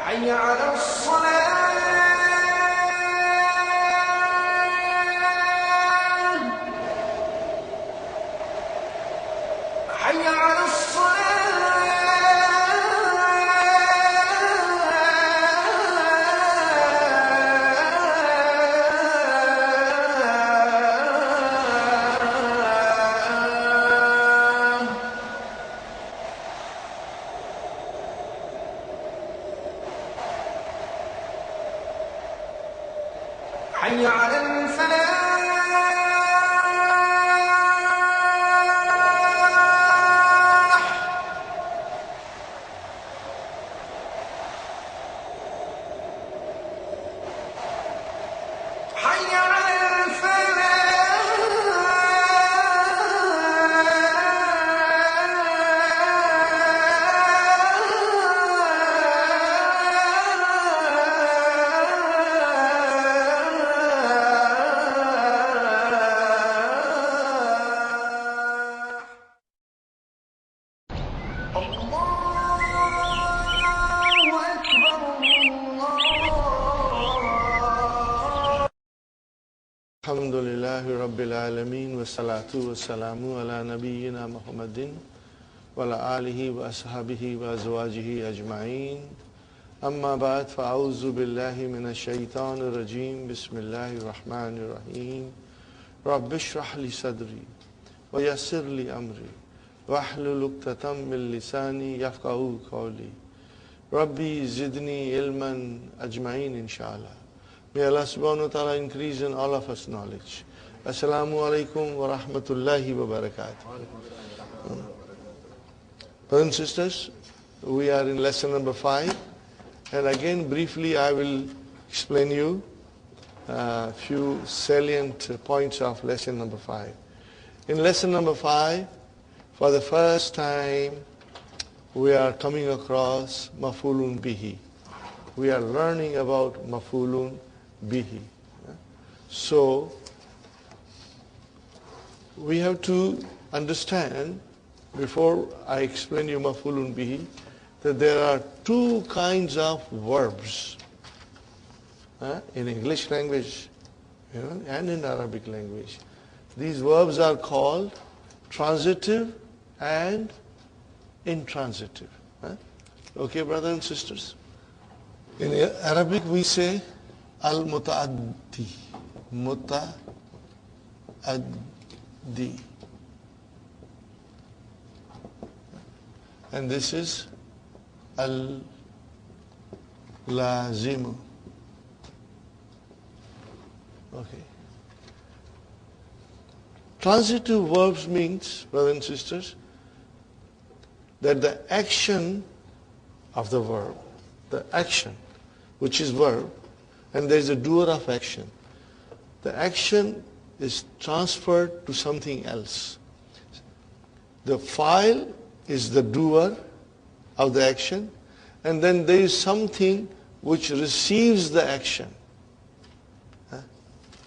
حي على الصلاة حي على حي على الفلاح حي على الحمد لله رب العالمين والصلاة والسلام على نبينا محمد وعلى آله وأصحابه وأزواجه أجمعين أما بعد فأعوذ بالله من الشيطان الرجيم بسم الله الرحمن الرحيم رب اشرح لي صدري ويسر لي أمري واحلل عقدة من لساني يفقهوا قولي ربي زدني علما أجمعين إن شاء الله. May Allah subhanahu wa ta'ala increase in all of us knowledge. Assalamu alaikum wa rahmatullahi wa barakatuh. Brothers and sisters, we are in lesson number 5. And again, briefly, I will explain you a few salient points of lesson number 5. In lesson number 5, for the first time, we are coming across maf'ulun bihi. We are learning about maf'ulun bihi. So we have to understand, before I explain you maf'ulun bihi, that there are two kinds of verbs in English language and in Arabic language. These verbs are called transitive and intransitive. Okay, brothers and sisters? In Arabic we say al-muta'addi, muta'addi. And this is al-lazimu. Okay. Transitive verbs means, brothers and sisters, that the action of the verb, the action, which is verb, and there is a doer of action. The action is transferred to something else. The file is the doer of the action, and then there is something which receives the action.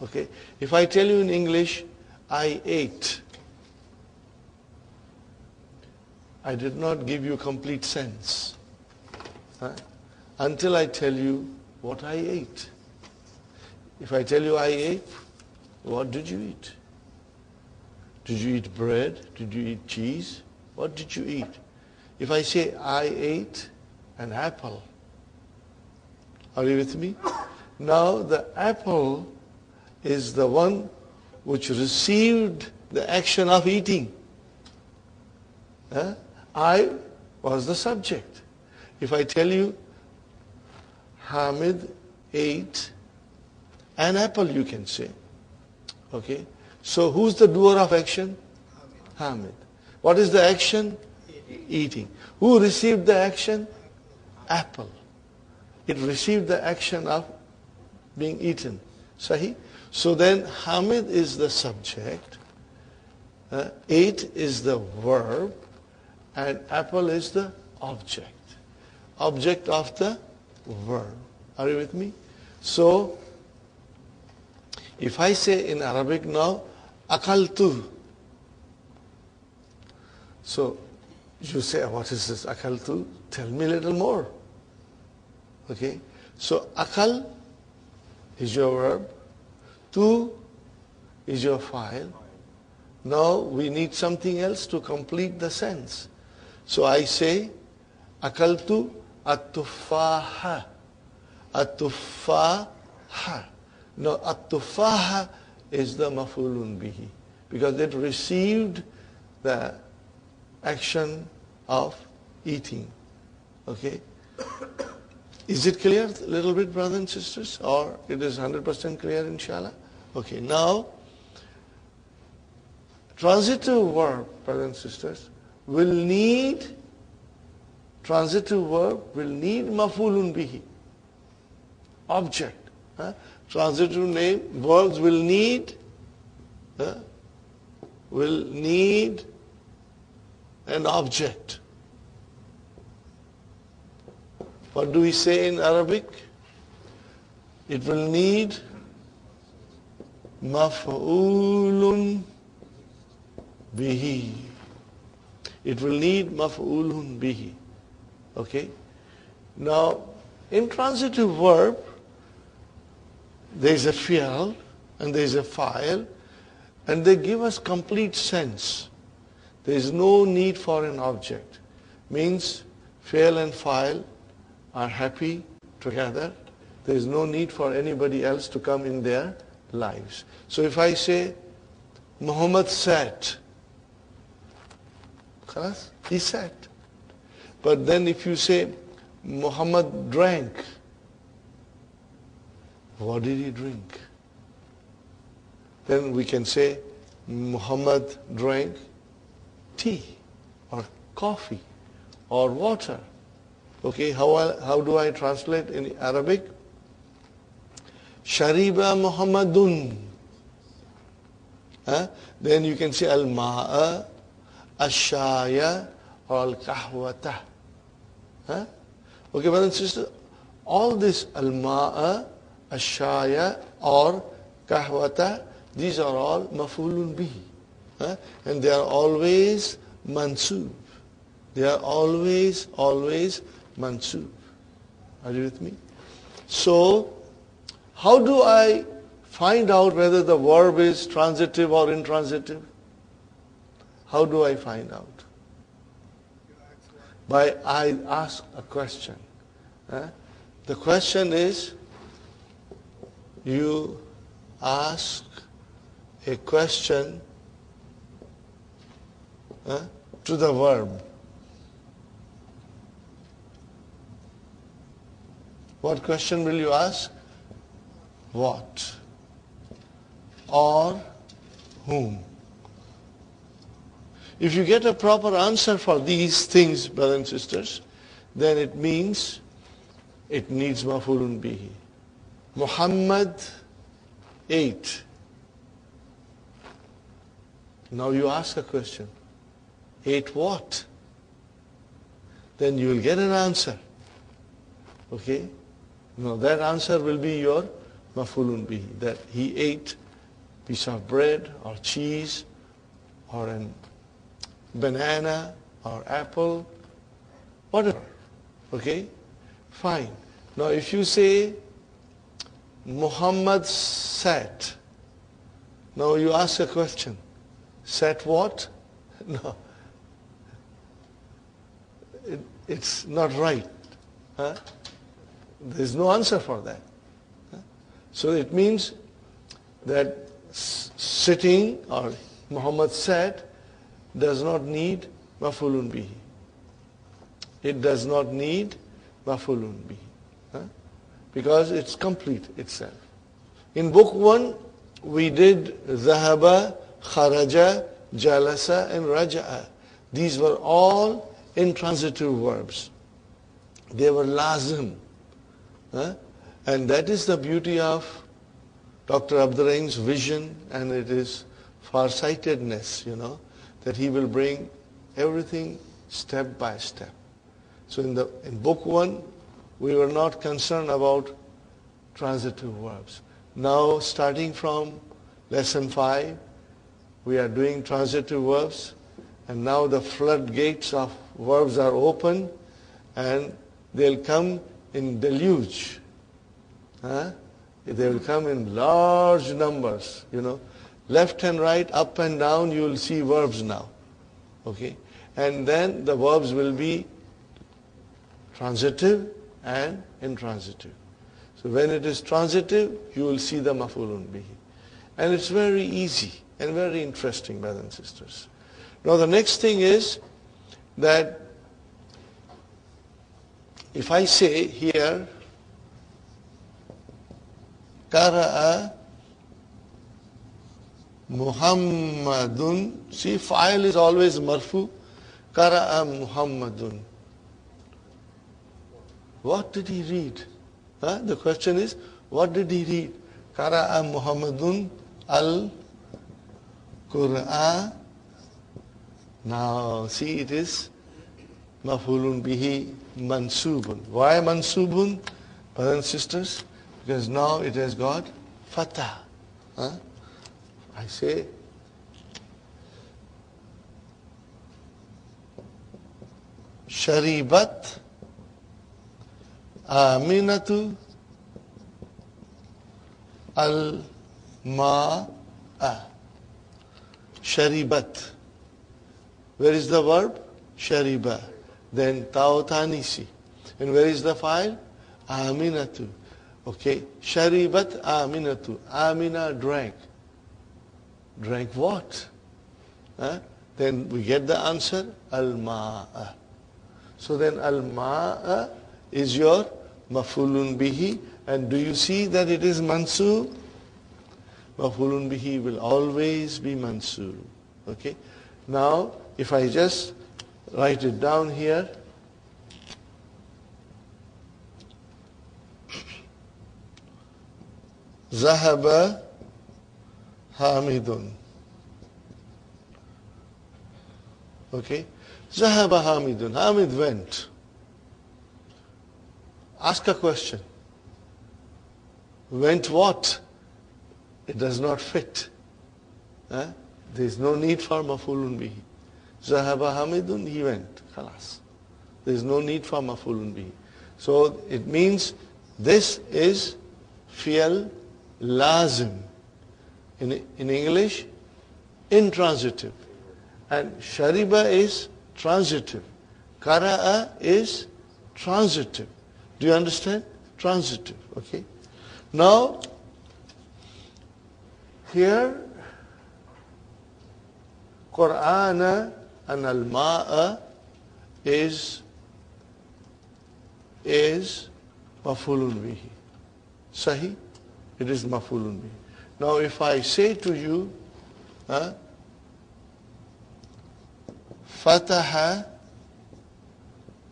Okay? If I tell you in English, I ate, I did not give you complete sense. Until I tell you what I ate. If I tell you I ate, what did you eat? Did you eat bread? Did you eat cheese? What did you eat? If I say I ate an apple, are you with me? Now the apple is the one which received the action of eating. I was the subject. If I tell you Ahmed ate an apple, you can say. Okay? So who's the doer of action? Ahmed. What is the action? Eating. Who received the action? Apple. It received the action of being eaten. Sahi? So then Ahmed is the subject, ate is the verb, and apple is the object. Object of the verb. Are you with me? So, if I say in Arabic now, akaltu. So, you say, what is this akaltu? Tell me a little more. Okay? So, akal is your verb. Tu is your file. Now, we need something else to complete the sense. So, I say, akaltu at-tufaha. At-tufaha. Now, at-tufaha is the maf'ulun bihi, because it received the action of eating. Okay? Is it clear a little bit, brothers and sisters? Or it is 100% clear, inshallah? Okay, now, transitive verb, brothers and sisters, will need maf'ulun bihi, object. Transitive name, verbs will need an object. What do we say in Arabic? It will need maf'ulun bihi. It will need maf'ulun bihi. Okay? Now, in transitive verb, there is a fi'al and there is a file, and they give us complete sense. There is no need for an object. Means fi'al and file are happy together. There is no need for anybody else to come in their lives. So if I say, Muhammad sat, he sat. But then if you say, Muhammad drank, what did he drink? Then we can say, Muhammad drank tea or coffee or water. Okay, how do I translate in Arabic? Shariba Muhammadun. Then you can say al-ma'a, al-shaya, or al-kahwata. Okay, brothers and sisters, all this al-ma'a, al-shaya, or kahwata, these are all maf'ulun bihi. And they are always mansub. They are always mansub. Are you with me? So, how do I find out whether the verb is transitive or intransitive? How do I find out? I ask a question. The question is, you ask a question to the verb. What question will you ask? What? Or whom? If you get a proper answer for these things, brothers and sisters, then it means it needs maf'ulun bihi. Muhammad ate. Now you ask a question. Ate what? Then you will get an answer. Okay? Now that answer will be your maf'ulun bihi, that he ate piece of bread or cheese or a banana or apple, whatever. Okay? Fine. Now if you say Muhammad sat, now you ask a question. Sat what? No. It's not right. Huh? There's no answer for that. Huh? So it means that sitting or Muhammad sat does not need maf'ulun bihi. It does not need maf'ulun bihi. Huh? Because it's complete itself. In book 1, we did dhahaba, kharaja, jalasa, and raja'a. These were all intransitive verbs. They were lazim. Huh? And that is the beauty of Dr. Abdurrahim's vision, and it is farsightedness, that he will bring everything step by step. So in book 1, we were not concerned about transitive verbs. Now, starting from lesson 5, we are doing transitive verbs, and now the floodgates of verbs are open, and they'll come in deluge. Huh? They will come in large numbers. Left and right, up and down, you will see verbs now. Okay? And then the verbs will be transitive and intransitive. So when it is transitive, you will see the maf'ulun bihi. And it's very easy and very interesting, brothers and sisters. Now the next thing is that if I say here, Qara'a Muhammadun, see, fa'il is always marfu. Qara'a Muhammadun. What did he read? The question is, what did he read? Qara'a Muhammadun al-Qur'an. Now, see, it is maf'ulun bihi mansubun. Why mansubun, brothers and sisters? Because now it has got fatah. I say, Sharibat Aminatu al-ma'a. Sharibat. Where is the verb? Shariba. Then ta'u tanisi. And where is the file? Aminatu. Okay. Sharibat Aminatu. Amina drank. Drank what? Then we get the answer, al-ma'a. So then al-ma'a is your maf'ulun bihi. And do you see that it is mansub? Maf'ulun bihi will always be mansub. Okay. Now, if I just write it down here, Zahaba Hamidun. Okay. Zahaba Hamidun. Hamid went. Ask a question. Went what? It does not fit. There is no need for maf'ulun bihi. Zahaba Hamidun, he went. Khalas. There is no need for maf'ulun bihi. So it means this is fi'al lazim. In English, intransitive. And shariba is transitive. Qara'a is transitive. Do you understand? Transitive. Okay. Now, here, Qur'ana and al-ma'a is maf'ulun bihi. Sahi? It is maf'ulun bihi. Now if I say to you, Fataha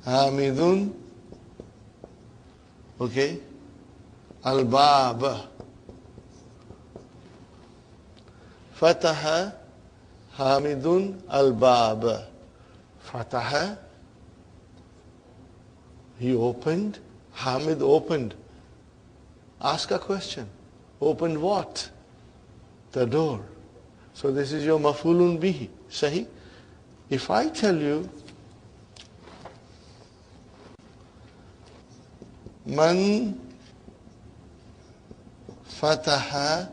Hamidun, okay, al-baba. Fataha Hamidun al-baba. Fataha, he opened. Hamid opened. Ask a question. opened what? The door. So this is your maf'ulun bihi. Sahi? If I tell you, Man fataha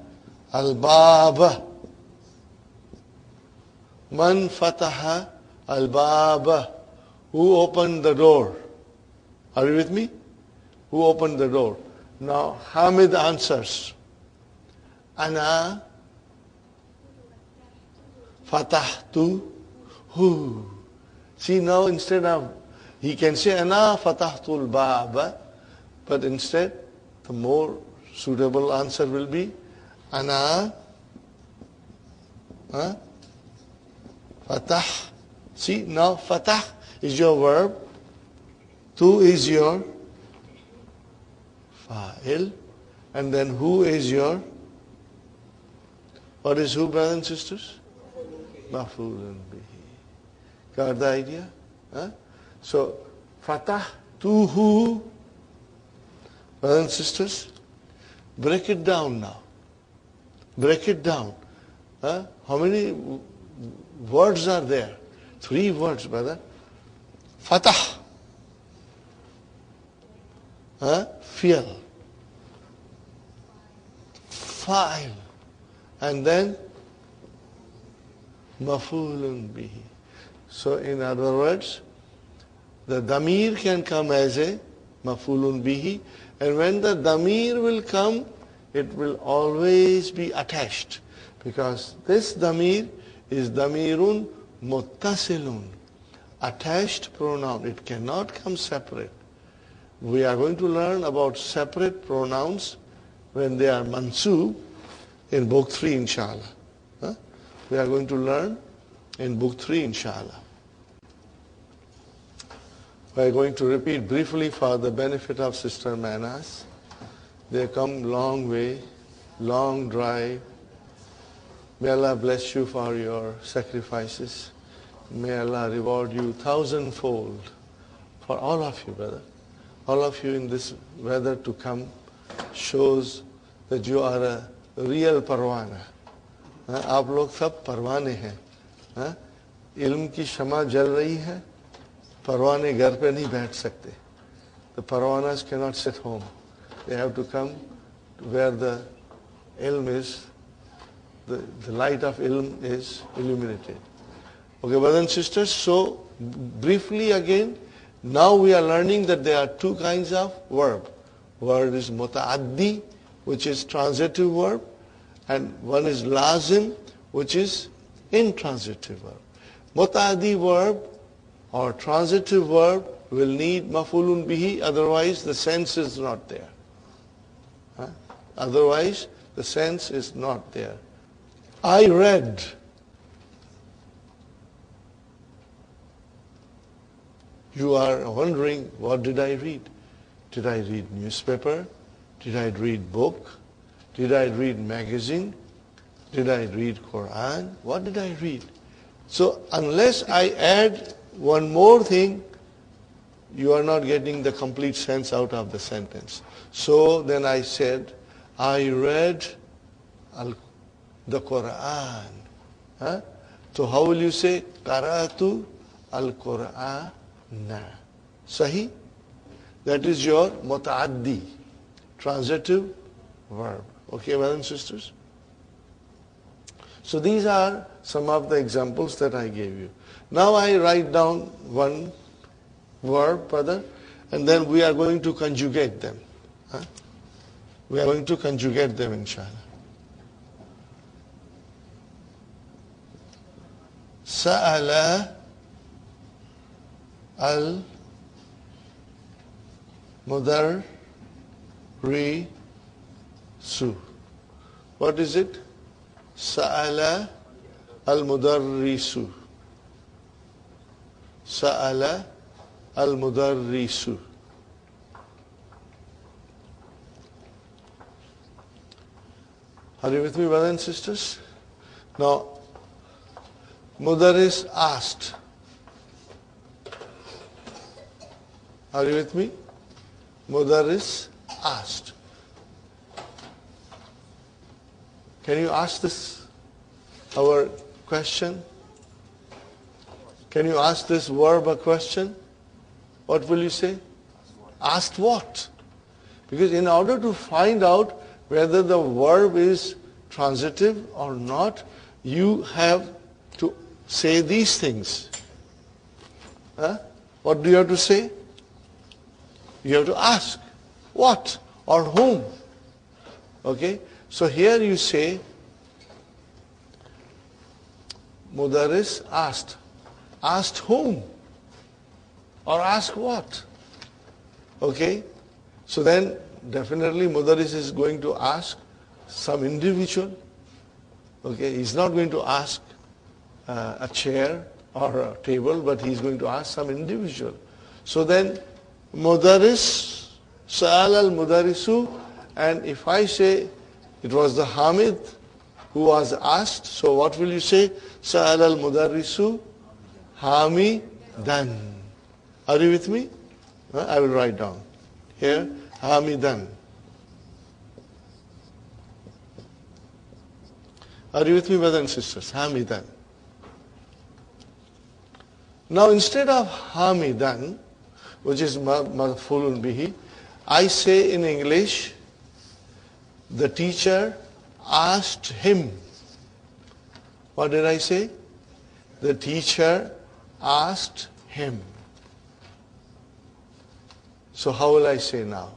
al-baba. Man fataha al-baba. Who opened the door? Are you with me? Who opened the door? Now Hamid answers, Ana fatahtu hu. See, now instead of, he can say Ana fatahtul baba, but instead the more suitable answer will be Ana fatah. See, now fatah is your verb, tu is your fa'il, and then who is your, what is who, brothers and sisters? Maf'ulun bihi. Got the idea? So, fatah tu who, brothers and sisters, break it down now. Break it down. How many words are there? 3 words, brother. Fatah. Fi'l. Fa'il. And then maf'ulun bihi. So in other words, the damir can come as a maf'ulun bihi, and when the damir will come, it will always be attached, because this damir is damirun muttasilun, attached pronoun. It cannot come separate. We are going to learn about separate pronouns when they are mansub in book 3, inshallah. We are going to learn in book 3, inshallah. We are going to repeat briefly for the benefit of Sister Manas. They come long way, long drive. May Allah bless you for your sacrifices. May Allah reward you 1,000-fold for all of you, brother. All of you in this weather to come shows that you are a real parwana. आप लोग सब परवाने हैं. इल्म की शमा जल रही है, परवाने घर पे नहीं बैठ सकते. The parwanas cannot sit home. They have to come to where the ilm is, the light of ilm is illuminated. Okay, brothers and sisters, so briefly again, now we are learning that there are 2 kinds of verb. Word is muta'addi, which is transitive verb, and one is lazim, which is intransitive verb. Muta'addi verb or transitive verb will need maf'ulun bihi, otherwise the sense is not there. Otherwise the sense is not there. I read. You are wondering, what did I read? Did I read newspaper? Did I read book? Did I read magazine? Did I read Qur'an? What did I read? So unless I add one more thing, you are not getting the complete sense out of the sentence. So then I said, I read the Qur'an. So how will you say? Qara'atu al-Qur'an. Sahi? That is your muta'addi, transitive verb. Okay, brothers and sisters? So these are some of the examples that I gave you. Now I write down one verb, brother, and then we are going to conjugate them. We are going to conjugate them, inshallah. Sa'ala al-mudarrisu. What is it? Sa'ala al-mudarrisu. Sa'ala al-mudarrisu. Are you with me, brothers and sisters? Now, Mudarris asked. Are you with me? Mudarris asked. Can you ask this, our question? Can you ask this verb a question? What will you say? Asked what? Because in order to find out whether the verb is transitive or not, you have to say these things. What do you have to say? You have to ask. What or whom? Okay? So here you say, Mudaris asked. Asked whom? Or ask what? Okay? So then definitely Mudaris is going to ask some individual. Okay? He's not going to ask a chair or a table, but he's going to ask some individual. So then Mudaris, Sa'al al-Mudarisu, and if I say it was the Hamid who was asked, so what will you say? Sa'al al-Mudarisu Hamidan. Are you with me? I will write down. Here, Hamidan. Are you with me, brothers and sisters? Hamidan. Now instead of Hamidan, which is Marfulun bihi, I say in English, the teacher asked him. What did I say? The teacher asked him. So how will I say now?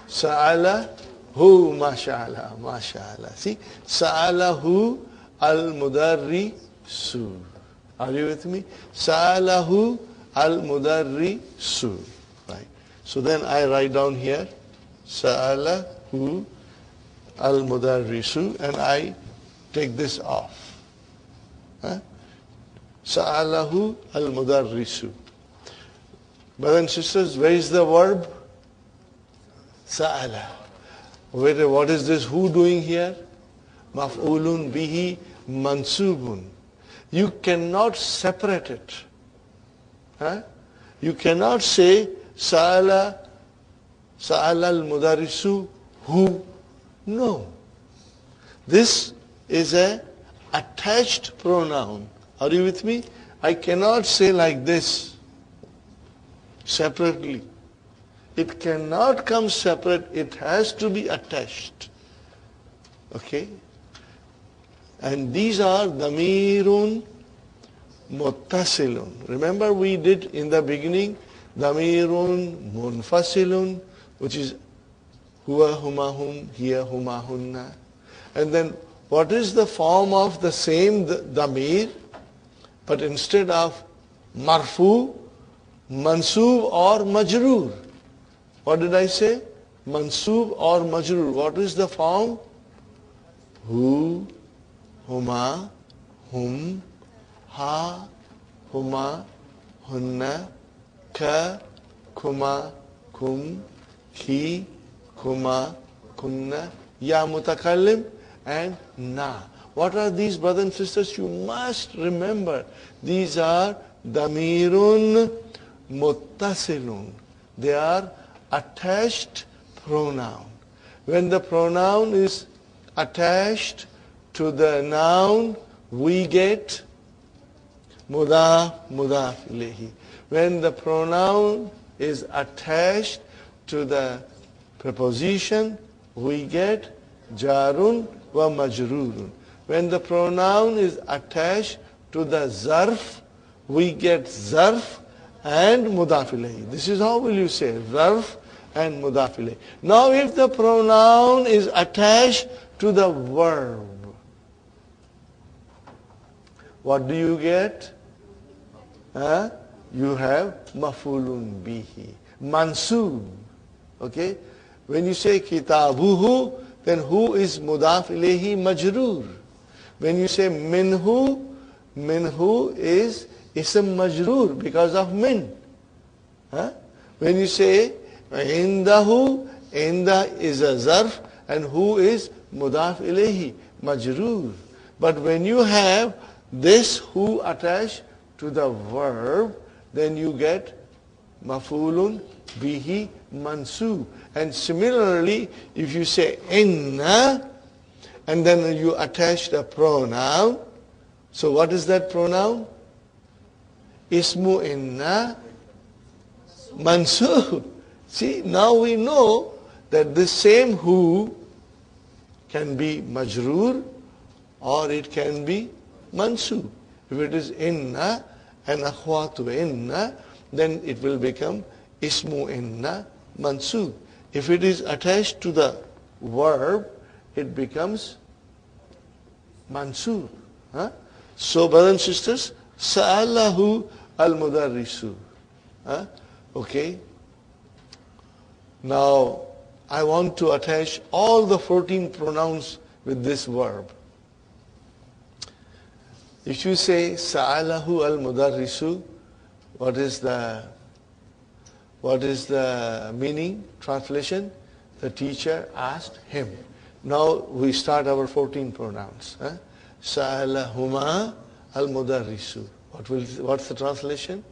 Sa'alahu, mashallah, mashallah. See, Sa'alahu al-Mudarrisu. Are you with me? Sa'alahu al-Mudarrisu. Right. So then I write down here, Sa'alahu al-Mudarrisu, and I take this off. Sa'alahu al-Mudarrisu. Brothers and sisters, where is the verb? Sa'ala. Wait, what is this who doing here? Maf'ulun bihi mansubun. You cannot separate it. You cannot say Sa'ala al-Mudarisu who. No. This is a attached pronoun. Are you with me? I cannot say like this separately. It cannot come separate. It has to be attached. Okay? And these are damirun muttasilun. Remember we did in the beginning damirun munfasilun, which is huwa huma hum, hiya huma hunna. And then what is the form of the same damir? But instead of marfu, mansub or majroor. What did I say? Mansub or majroor. What is the form? Hu, huma, hum, ha, huma, hunna, ka, kuma, kum, hi, kuma, kunna, ya mutakallim, and na. What are these, brothers and sisters? You must remember. These are damirun muttasilun. They are attached pronoun. When the pronoun is attached to the noun, we get mudaf, mudaf ilayhi. When the pronoun is attached to the preposition, we get jarun wa majrurun. When the pronoun is attached to the zarf, we get zarf and mudaf ilayhi. This is how will you say zarf and mudaf ilayhi. Now if the pronoun is attached to the verb, what do you get? You have mafulun bihi, mansub. Okay? When you say kitabuhu, then who is mudaf ilayhi majroor. When you say minhu, minhu is ism majroor because of min. When you say indahu, inda is a zarf and who is mudaf ilayhi majroor. But when you have this who attached to the verb, then you get mafulun bihi mansub. And similarly, if you say inna, and then you attach the pronoun. So what is that pronoun? Ismu inna mansub. See, now we know that this same who can be majroor or it can be mansub. If it is inna and akhwatu inna, then it will become ismu inna mansub. If it is attached to the verb, it becomes mansub. Huh? So, brothers and sisters, sa'alahu al-mudarrisu. Okay. Now, I want to attach all the 14 pronouns with this verb. If you say sa'alahu al-mudarrisu, what is the meaning, translation? The teacher asked him. Now we start our 14 pronouns. Sa'alahuma al-mudarrisu. What's the translation?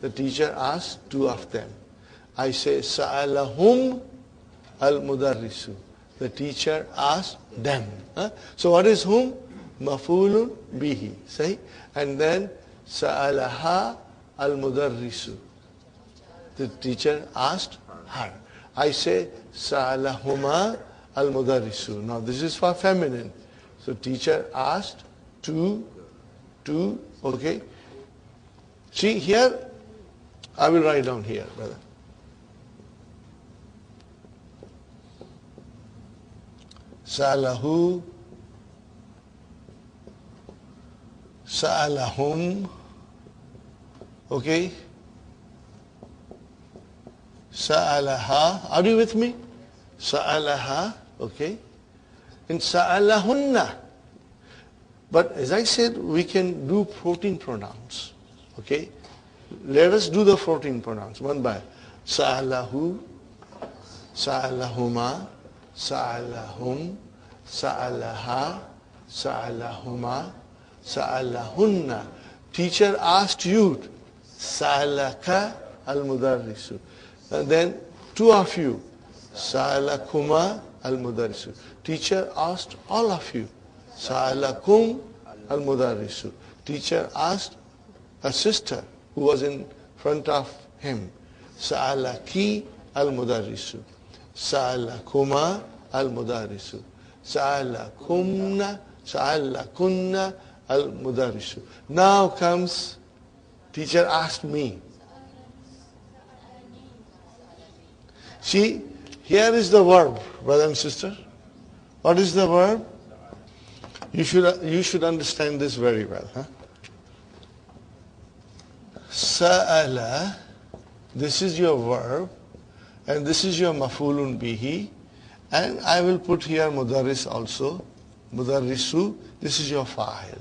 The teacher asked two of them. I say sa'alahum al-mudarrisu. The teacher asked them. So what is whom? Mafulun bihi. Say, and then sa'alaha al-mudarrisu. The teacher asked her. I say sa'alahuma al-mudarrisu. Now this is for feminine. So teacher asked two, okay. See here, I will write down here, brother. Sa'alahu, sa'alahum, okay. Sa'alaha, are you with me? Sa'alaha, okay. And sa'alahunna. But as I said, we can do 14 pronouns. Okay? Let us do the 14 pronouns, one by. Sa'alahu, sa'alahuma, sa'alahum, sa'alaha, sa'alahuma, sa'alahunna. Teacher asked you, sa'alaka al-mudarrisu. And then two of you, sa'alakuma al-mudarrisu. Teacher asked all of you, sa'alakum al-mudarrisu. Teacher asked a sister who was in front of him, sa'alaki al-mudarrisu. Sa'alakuma al-mudarrisu. Sa'alakunna al-mudarrisu. Now comes, teacher asked me. See, here is the verb, brother and sister. What is the verb? You should understand this very well. Sa'ala, this is your verb, and this is your mafulun bihi, and I will put here mudarris also. Mudarrisu, this is your fa'il.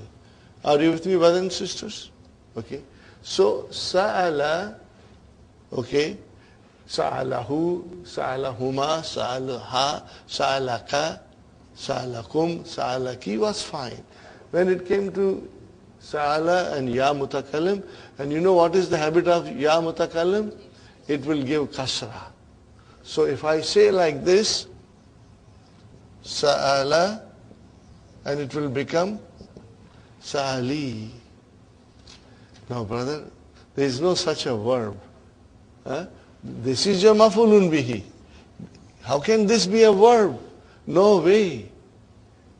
Are you with me, brothers and sisters? Okay. So, sa'ala, okay. Sa'alahu, sa'alahuma, sa'alaha, sa'alaka, sa'alakum, sa'alaki was fine. When it came to sa'ala and ya mutakallim, and you know what is the habit of ya mutakallim? It will give kasra. So if I say like this, sa'ala, and it will become sa'ali. Now brother, there is no such a verb. This is your mafulun bihi. How can this be a verb? No way.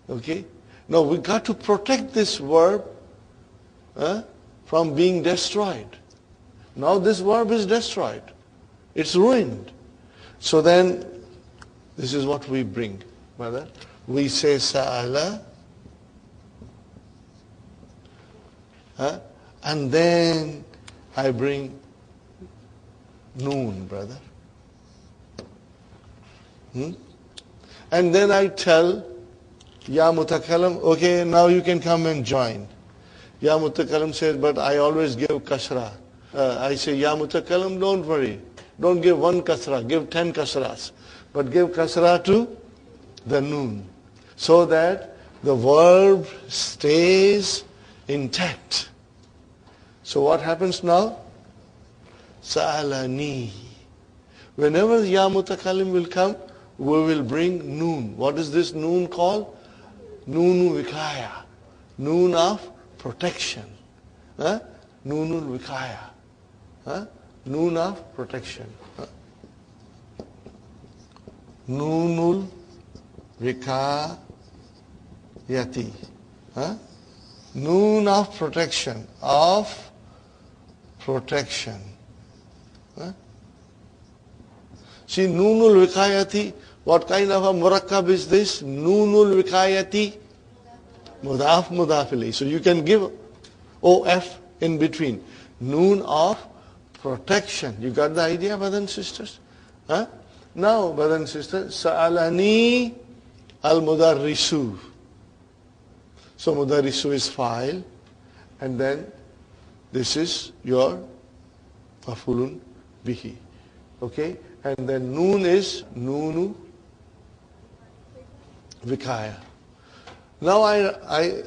Okay? Now we got to protect this verb from being destroyed. Now this verb is destroyed. It's ruined. So then, this is what we bring, brother. We say sa'ala, and then I bring noon, brother. And then I tell ya mutakallim, okay, now you can come and join. Ya mutakallim says, but I always give kasra. I say, ya mutakallim, don't worry. Don't give one kasra, give 10 kasras. But give kasra to the noon, so that the verb stays intact. So what happens now? Sa'alani. Whenever ya mutakallim will come, we will bring noon. What is this noon called? Noonu Vikaya. Noon of protection. Noonul Vikaya. Noon of protection. Noonul Vikayati. Noon of protection. Of protection. See, Noonul Vikayati, what kind of a murakkab is this? Noonul Vikayati, mudaf mudafili. So you can give OF in between. Noon of protection. You got the idea, brothers and sisters? Now, brothers and sisters, Sa'alani al-mudarrisu. So mudarrisu is file, and then this is your maf'ulun bihi. Okay? And then noon is noonu vikaya. Now I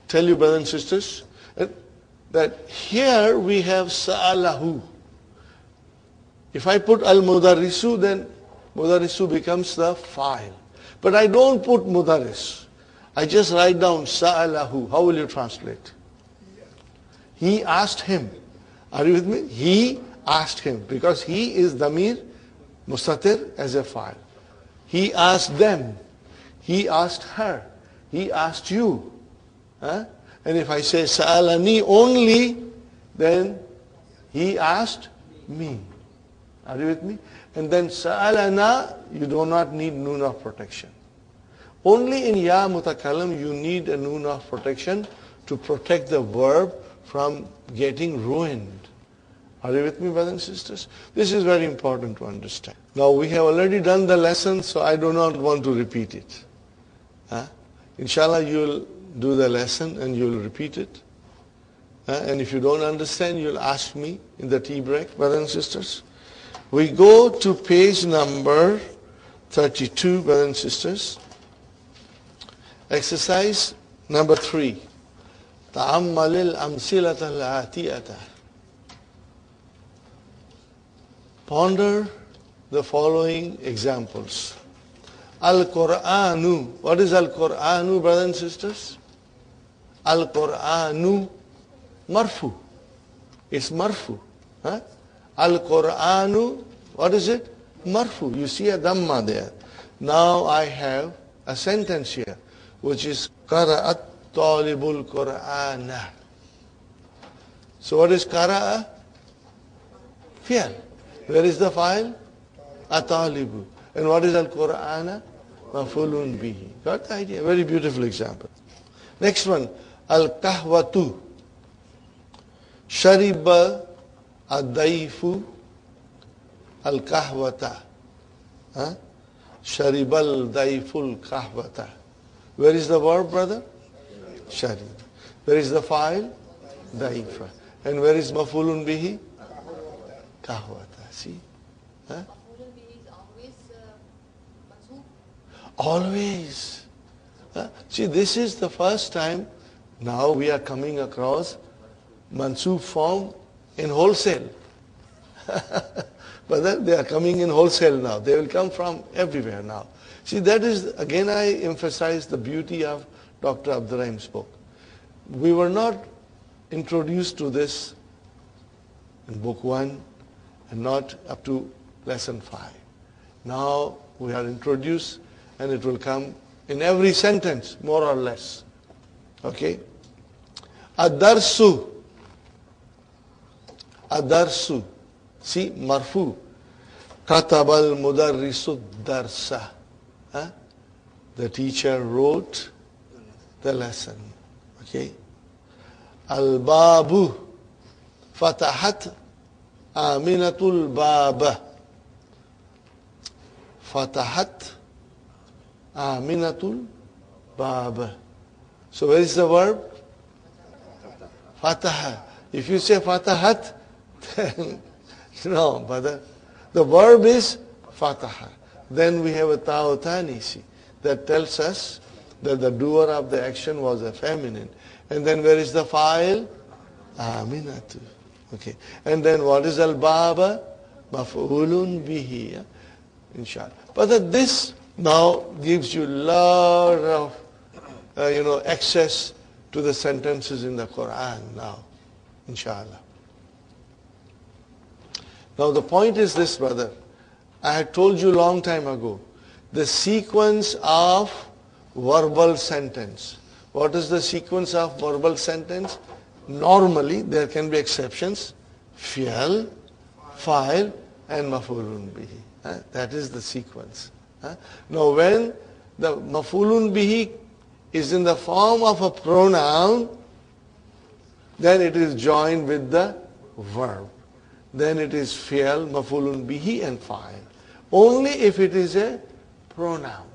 tell you, brothers and sisters, that here we have sa'alahu. If I put al-mudarrisu, then mudarrisu becomes the file. But I don't put mudarris. I just write down sa'alahu. How will you translate? He asked him. Are you with me? He asked him. Because he is damir mustatir as a file. He asked them. He asked her. He asked you. And if I say sa'alani only, then he asked me. Are you with me? And then sa'alana, you do not need noon of protection. Only in ya mutakallam you need a noon of protection to protect the verb from getting ruined. Are you with me, brothers and sisters? This is very important to understand. Now we have already done the lesson, so I do not want to repeat it. Inshallah, you will do the lesson and you will repeat it. And if you don't understand, you'll ask me in the tea break, brothers and sisters. We go to page number 32, brothers and sisters. Exercise number 3. تأمل الأمثلة الآتية. Ponder the following examples. Al-Qur'anu. What is Al-Qur'anu, brothers and sisters? Al-Qur'anu marfu. It's marfu. Al-Qur'anu, what is it? Marfu. You see a dhamma there. Now I have a sentence here, which is Qara'at talibul Qur'ana. So what is Qara'a? Fi'al. Where is the file? Atalibu. And what is Al-Qur'ana? Maf'ulun bihi. Got the idea? Very beautiful example. Next one. Al-Kahwatu. Shariba ad-daifu al-kahwata. Sharibal daiful kahwata. Where is the verb, brother? Sharib. Where is the file? Daifa. And where is maf'ulun bihi? Kahwata. See? Maf'ulun bihi is always mansoob. Always. See, this is the first time now we are coming across mansoob form in wholesale. But then they are coming in wholesale now. They will come from everywhere now. See, that is, again I emphasize the beauty of Dr. Abdurrahim's book. We were not introduced to this in book 1 and not up to lesson 5. Now we are introduced and it will come in every sentence, more or less. Okay? Ad-darsu. Ad-darsu. See, marfu. Katabal mudarrisu darsa. The teacher wrote the lesson. Okay? Al-babu. Fatahat Aminatul baba. Fatahat Aminatul baba. So where is the verb? Fataha. If you say fatahat, then no, but the verb is fataha. Then we have a ta'utanisi that tells us that the doer of the action was a feminine. And then where is the file? Aminatu. Okay. And then what is al-baba? Maf'ulun bihi. Inshallah. But this now gives you lot of access to the sentences in the Qur'an now, inshallah. Now the point is this, brother. I had told you long time ago, the sequence of verbal sentence. What is the sequence of verbal sentence? Normally, there can be exceptions. Fi'al, fa'il, and maf'ulun bihi. That is the sequence. Now when the maf'ulun bihi is in the form of a pronoun, then it is joined with the verb. Then it is fi'al, maf'ulun bihi, and fa'il. Only if it is a pronoun.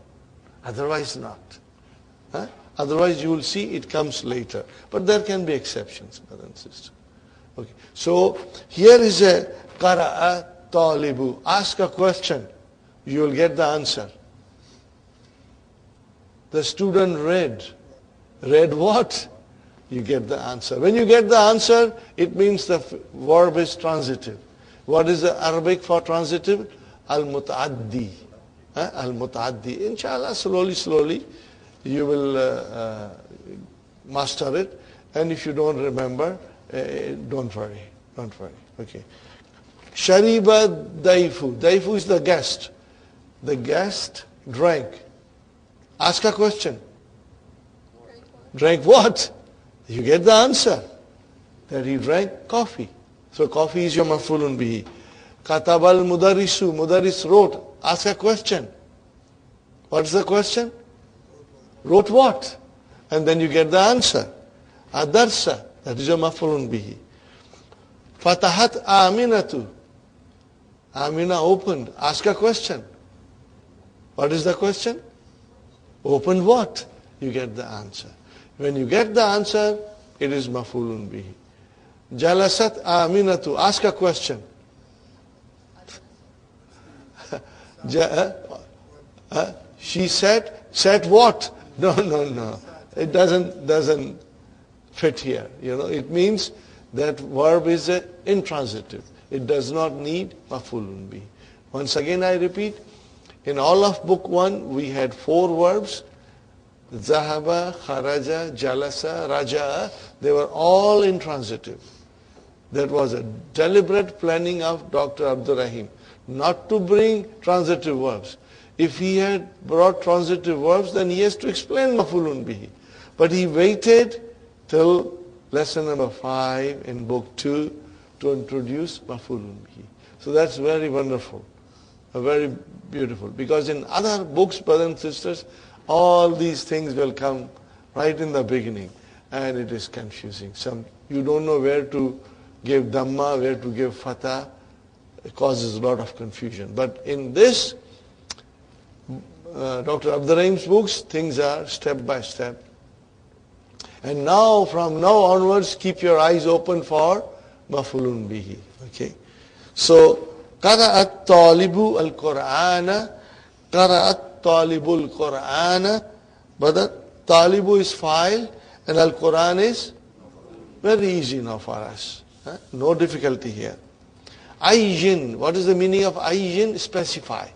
Otherwise not. Otherwise you will see it comes later. But there can be exceptions, brother and sister. Okay. So here is a qara'a talibu. Ask a question. You will get the answer. The student read. Read what? You get the answer. When you get the answer, it means the verb is transitive. What is the Arabic for transitive? Al-muta'addi. Al-muta'addi. Inshallah, slowly, you will master it. And if you don't remember, don't worry. Okay. Shariba daifu. Daifu is the guest. The guest drank. Ask a question. Drank what? You get the answer. That he drank coffee. So coffee is your maf'ulun bihi. Katabal mudarrisu. Mudarris wrote. Ask a question. What's the question? Wrote what? And then you get the answer. Adarsa. That is your maf'ulun bihi. Fatahat aminatu. Amina opened. Ask a question. What is the question? Opened what? You get the answer. When you get the answer, it is maf'ulun bihi. Jalasat aminatu. Ask a question. She sat what? No. It doesn't fit here. It means that verb is intransitive. It does not need maf'ulun bihi. Once again I repeat, in all of book 1 we had 4 verbs. Zahaba, kharaja, jalasa, raja. They were all intransitive. That was a deliberate planning of Dr. Abdul Rahim, not to bring transitive verbs. If he had brought transitive verbs, then he has to explain maf'ulun bihi. But he waited till lesson number 5 in book 2 to introduce maf'ulun bihi. So that's very wonderful, very beautiful. Because in other books, brothers and sisters, all these things will come right in the beginning, and it is confusing. You don't know where to give dhamma, where to give fatha. It causes a lot of confusion. But in this, Dr. Abdul Rahim's books, things are step by step. And now, from now onwards, keep your eyes open for maf'ulun bihi. Okay. So, qara'at talibu al-Qur'ana, qara'at talibul Qur'ana, but the talibu is file and al-Quran is very easy now for us. No difficulty here. Ayyin, what is the meaning of ayyin? Specify.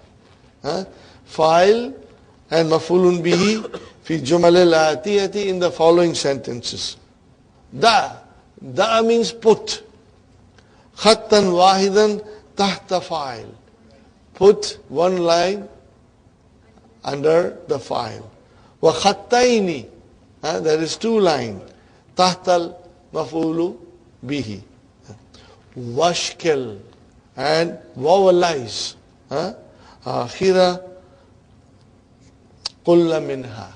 File and maf'ulun bihi fi jumal al-atiyati in the following sentences. Da means put. Khattan wahidan tahta file. Put one line under the file. Wa khattaini, there is 2 lines. Tahtal maf'ulu bihi. Washkel, and vowelize. Akhira kulla minha.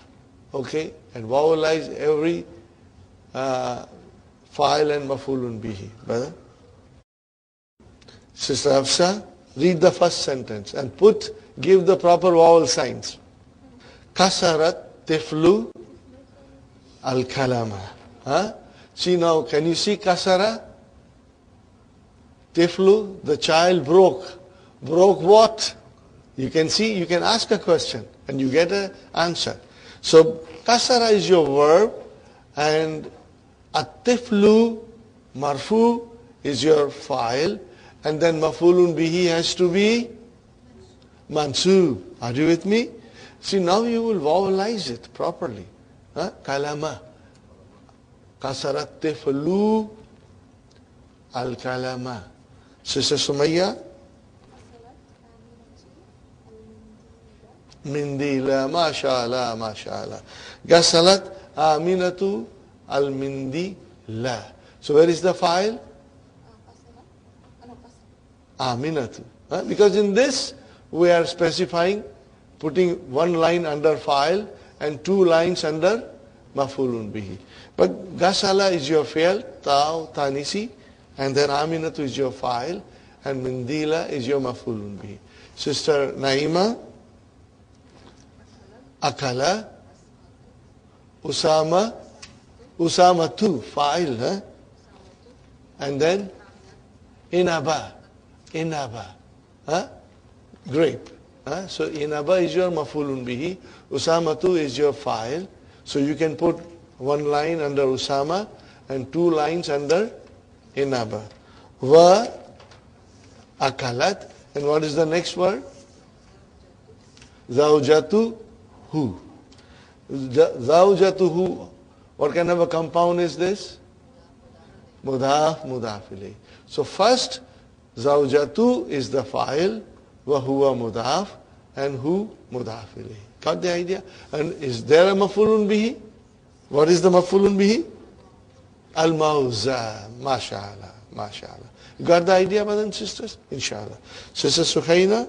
Okay, and vowelize every file and maf'ulun bihi. Brother? Sister Hafsa, read the first sentence and give the proper vowel signs. Kasarat tiflu al-kalama. See now, can you see kasara? Tiflu, the child broke. Broke what? You can see, you can ask a question and you get an answer. So kasara is your verb, and at-tiflu, marfu, is your file, and then maf'ulun bihi has to be mansub. Are you with me? See, now you will vowelize it properly. Kalama. Kasarat tiflu al-kalama. Sister Sumayya? Mindila. MashaAllah, MashaAllah. Gasalat Aminatu al-mindila. So where is the file? Aminatu. Because in this we are specifying, putting one line under file and two lines under maf'ulun bihi. But Gasala is your fi'l, Taw, Tanisi, and then Aminatu is your file, and Mindila is your maf'ulun bihi. Sister Naima, Akala, Usama, Usamatu, file, and then Inaba, grape. So Inaba is your maf'ulun bihi, Usamatu is your file, so you can put one line under Usama and two lines under Inaba. Wa akalat. And what is the next word? Zawjatu hu. Zawjatu hu. What kind of a compound is this? Mudaf, mudaf ilayh. So first, Zawjatu is the file, wa huwa mudaf, and hu mudaf ilayh. Got the idea? And is there a maf'ulun bihi? What is the maf'ulun bihi? Al-mawza. MashaAllah. MashaAllah. You got the idea, brothers and sisters? Inshallah. Sister Sukhaina?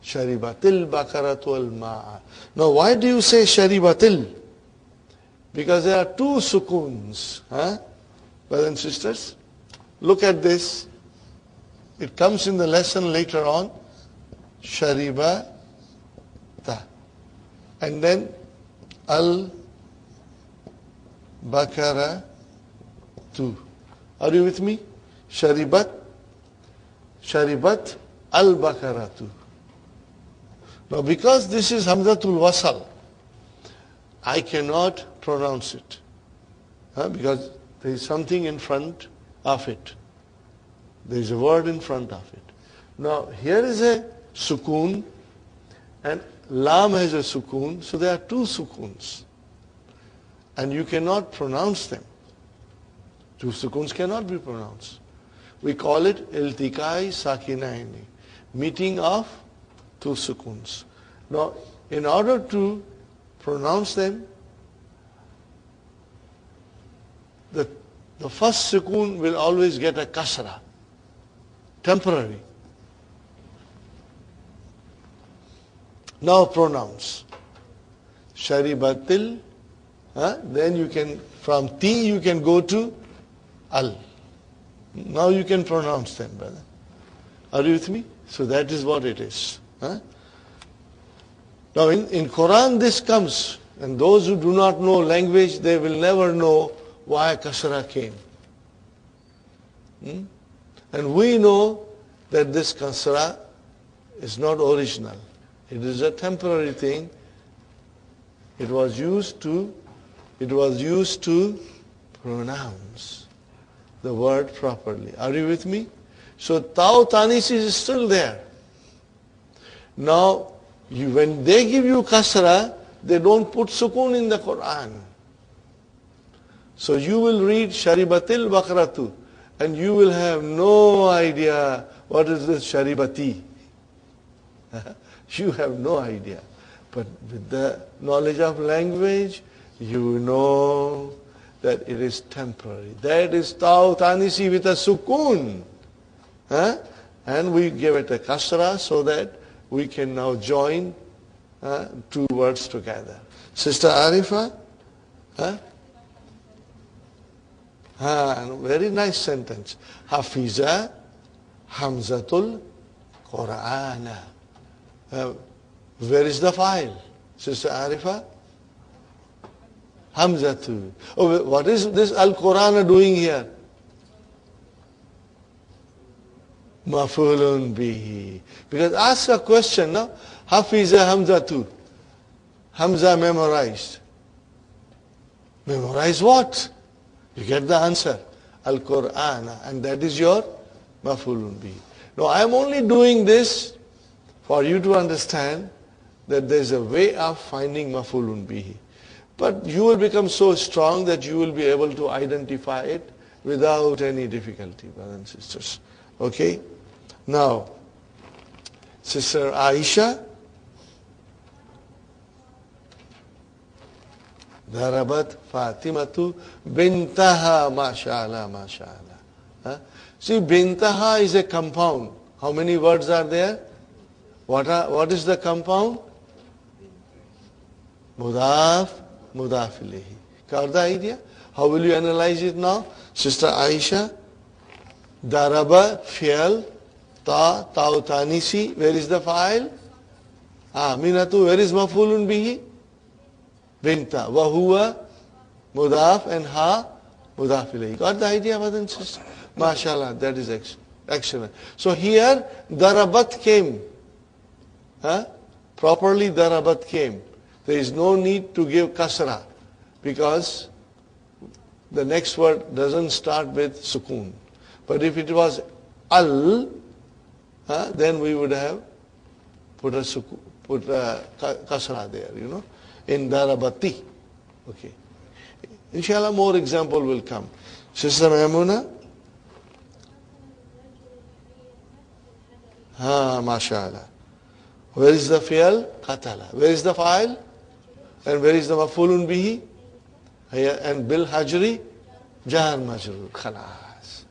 Sharibatil bakaratu al-ma'a. Now why do you say sharibatil? Because there are two sukuns. Brothers and sisters? Look at this. It comes in the lesson later on. Sharibata. And then al-bakara tu. Are you with me? Sharibat al-bakara tu. Now because this is Hamzatul Wasal, I cannot pronounce it. Because there is something in front of it. There is a word in front of it. Now here is a sukoon and Lam has a sukoon, so there are two sukoons. And you cannot pronounce them. Two sukoons cannot be pronounced. We call it iltikai sakinaini, meeting of two sukoons. Now, in order to pronounce them, the first sukoon will always get a kasra, temporary. Now pronouns. Sharibatil, then you can, from T you can go to Al. Now you can pronounce them, brother. Are you with me? So that is what it is. Now in Quran this comes, and those who do not know language, they will never know why kasra came. And we know that this kasra is not original. It is a temporary thing. It was used to pronounce the word properly. Are you with me? So Taw Tanis is still there. Now, when they give you kasra, they don't put sukoon in the Qur'an. So you will read Sharibatil Bakratu, and you will have no idea what is this Sharibati. You have no idea. But with the knowledge of language, you know that it is temporary. That is Taw Tanisi with a sukoon. And we give it a kasra so that we can now join two words together. Sister Arifa? Very nice sentence. Hafiza Hamzatul Qur'ana. Where is the file? Sister Arifa? Hamzatu. Oh, what is this Al-Qur'ana doing here? Maf'ulun bihi. Because ask a question now. Hafiza Hamzatu. Hamza memorized. Memorize what? You get the answer. Al-Qur'ana. And that is your maf'ulun bihi. Now I am only doing this for you to understand that there's a way of finding maf'ulun bihi. But you will become so strong that you will be able to identify it without any difficulty, brothers and sisters. Okay? Now, Sister Aisha, Darabat Fatimatu bintaha, mashallah, mashallah. Huh? See, bintaha is a compound. How many words are there? What is the compound? Mudaf, mudaf ilayhi. Got the idea? How will you analyze it now? Sister Aisha, Daraba, fi'al, ta'u tanisi, where is the fa'il? Minatu, where is maf'ulun bihi? Binta, wa huwa, mudaf, and ha, mudaf ilayhi. Got the idea, brothers and sisters? MashaAllah, that is excellent. So here, Darabat came. Properly Darabat came. There is no need to give kasra because the next word doesn't start with sukoon. But if it was al, then we would have put a kasra there, in Darabati. Okay. Inshallah, more example will come. Sister Maimuna? MashaAllah. Where is the fi'al? Qatala. Where is the fa'il? And where is the maf'ulun bihi? And bil hajri? Jar majrur. Khalas.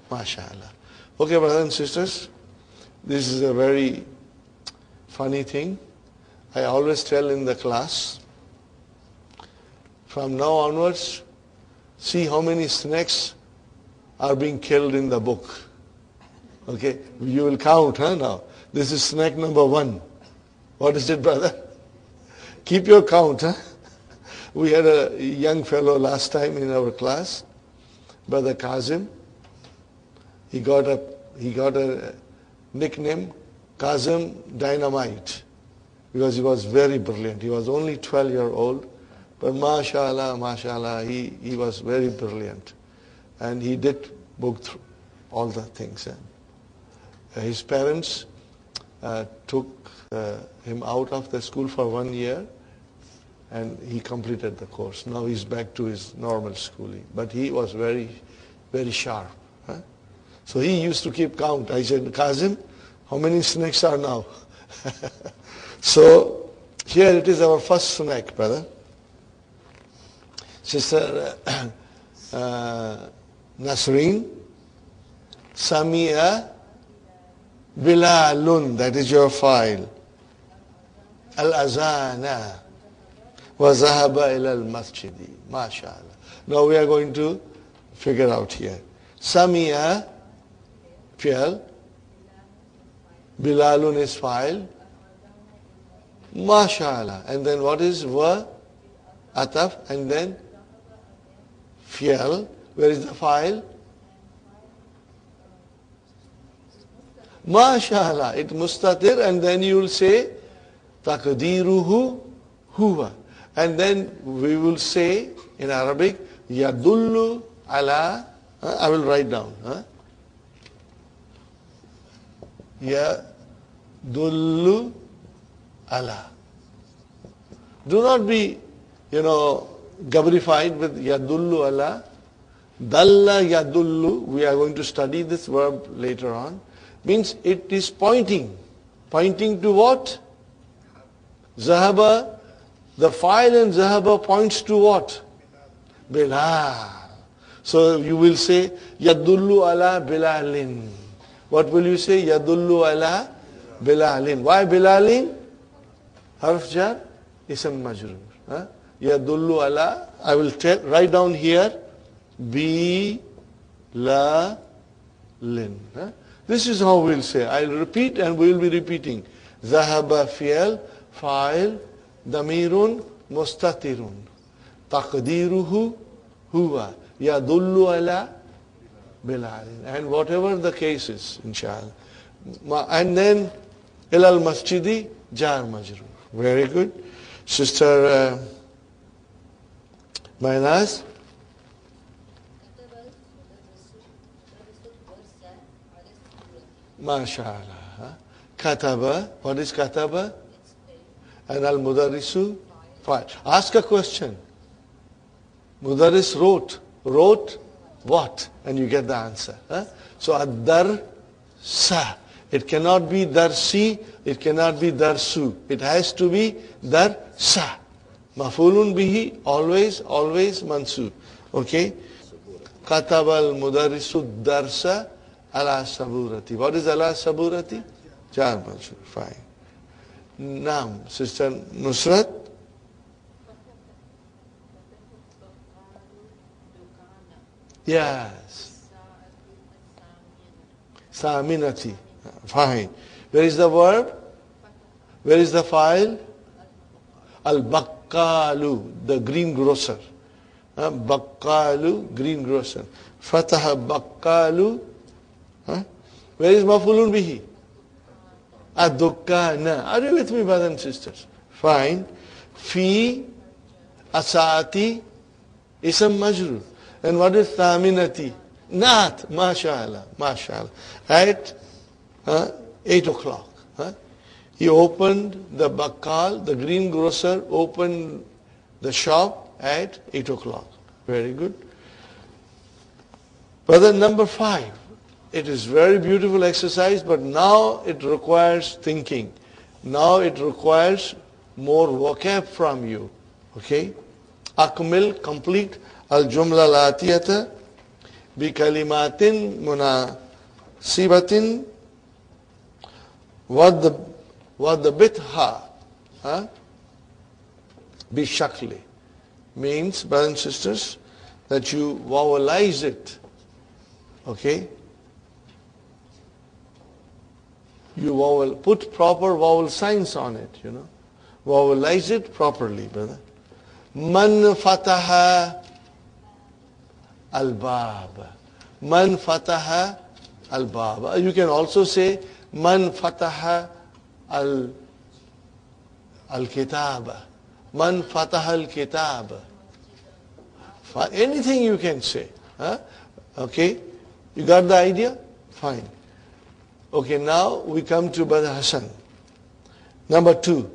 MashaAllah. Okay, brothers and sisters, this is a very funny thing. I always tell in the class, from now onwards, see how many snakes are being killed in the book. Okay, you will count, now. This is snake number 1. What is it, brother? Keep your count, We had a young fellow last time in our class, Brother Kazim. He got a nickname, Kazim Dynamite, because he was very brilliant. He was only 12-year-old, but mashallah, he was very brilliant. And he did book through all the things. His parents took him out of the school for 1 year, and he completed the course. Now he's back to his normal schooling. But he was very, very sharp. So he used to keep count. I said, Kazim, how many snakes are now? So here it is our first snake, brother. Sister Nasreen, Samia Bilalun, that is your file. Al-Azana wa zahaba ila al-masjidi. MashaAllah. Now we are going to figure out here. Samia, fi'al. Bilalun is file. MashaAllah. And then what is wa? Ataf. And then fi'al. Where is the file? MashaAllah, it mustatir, and then you will say taqdiruhu huwa. And then we will say in Arabic yadullu ala, I will write down. Yadullu ala. Do not be, gabrified with yadullu ala. Dalla yadullu, we are going to study this verb later on. Means it is pointing. Pointing to what? Zahaba. The file in Zahaba points to what? Bilal. So you will say, Yadullu ala Bilalin. What will you say? Yadullu ala Bilalin. Why Bilalin? Harf jar, ism majrur. Yadullu ala, I will write down here, Bilalin. This is how we'll say. I'll repeat and we'll be repeating. Zahaba fi'al, fa'il, damirun, mustatirun. Taqdiruhu, huwa. Yadullu ala bilalin. And whatever the case is, inshallah. And then, ilal masjidi, jar majrur. Very good. Sister Mainaz. MashaAllah. Kataba. What is kataba? And al-mudarrisu fa'il. Ask a question. Mudarris wrote. Wrote what? And you get the answer. Huh? So ad-dar-sa. It cannot be dar-si. It cannot be dar-su. It has to be dar-sa. Maf'ulun bihi, always, always mansub. Okay? Kataba al-mudarrisu darsa ala saburati. What is ala saburati? Jar mansub. Fine. Naam, Sister Nusrat. Yes. Saminati. Fine. Where is the verb? Where is the file? Al-Bakkalu, the greengrocer. Bakkalu, greengrocer. Fataha Bakkalu. Where is Mafulun bihi? Ad-Dukkana. Are you with me, brothers and sisters? Fine. Fi Asati Isam Majrur. And what is Thaminati? Naat. MashaAllah. MashaAllah. At 8 o'clock. He opened the bakkal, the greengrocer opened the shop at 8 o'clock. Very good. Brother, number 5. It is very beautiful exercise, but now it requires thinking. Now it requires more vocab from you. Okay? Akmil, complete al-jumla al-atiyata bi kalimatin munasibatin what the bitha bi shakli means, brothers and sisters, that you vowelize it. Okay? You put proper vowel signs on it, you know. Vowelize it properly, brother. Man fataha al-bab. Man fataha al-bab. You can also say Man fataha al-kitab. Man fataha al-kitab. Anything you can say. Okay? You got the idea? Fine. Okay, now we come to Brother Hassan. Number 2.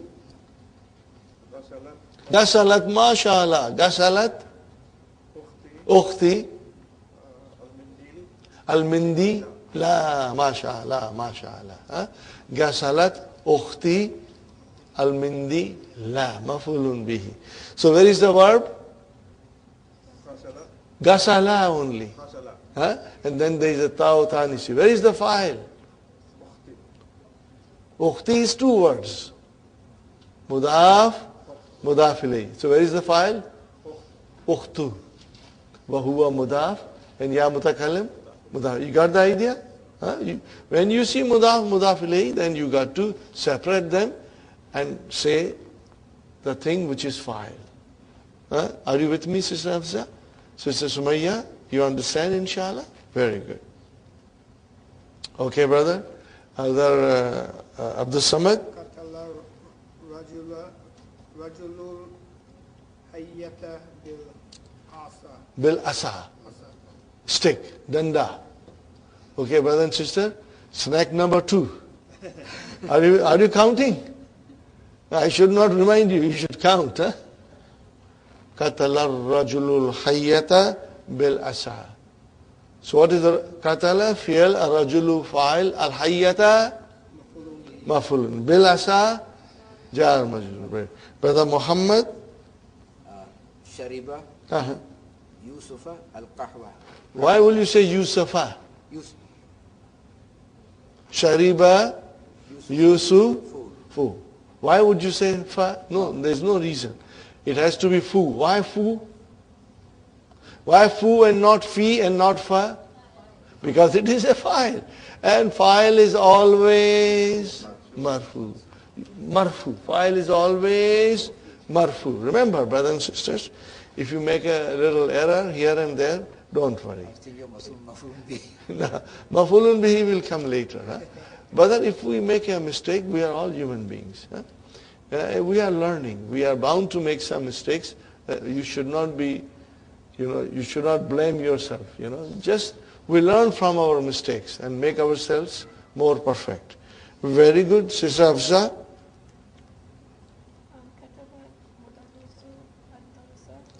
Gasalat, mashallah. Gasalat ukhti al-mindi la, mashallah, mashallah. Gasalat ukhti al-mindi la, mafulun bihi. So where is the verb? Gasala only. And then there is a ta'u tanisi. Where is the file? Ukhti is 2 words. Mudaf, mudaf ilayhi. So where is the file? Ukhtu. Wa huwa mudaf. And ya mutakallim, mudaf. You got the idea? When you see mudaf, mudaf ilayhi, then you got to separate them and say the thing which is file. Are you with me, Sister Hafsa? Sister Sumayya? You understand, inshallah? Very good. Okay, brother? Other Abdul Samad? Bil asa. Stick. Danda. Okay, brother and sister? Snack number 2. Are you counting? I should not remind you. You should count. Qatala rajulul hayyata bil asa. So what is the qatala? Fi'al, ar-rajulu fa'il, al-hayyata maf'ulun. Bil asa jar majrur. Brother Muhammad? Shariba Yusufa al-qahwa. Why will you say Yusufa? Shariba Yusufu. Why would you say fa? No, there's no reason. It has to be fu. Why fu? Why fu and not fi and not fa? Because it is a file. And file is always marfu. Marfu. File is always marfu. Remember, brothers and sisters, if you make a little error here and there, don't worry. No, mafulun bihi will come later. Brother, if we make a mistake, we are all human beings. We are learning. We are bound to make some mistakes. You should not be, you should not blame yourself. Just we learn from our mistakes and make ourselves more perfect. Very good, Sister Hafsa.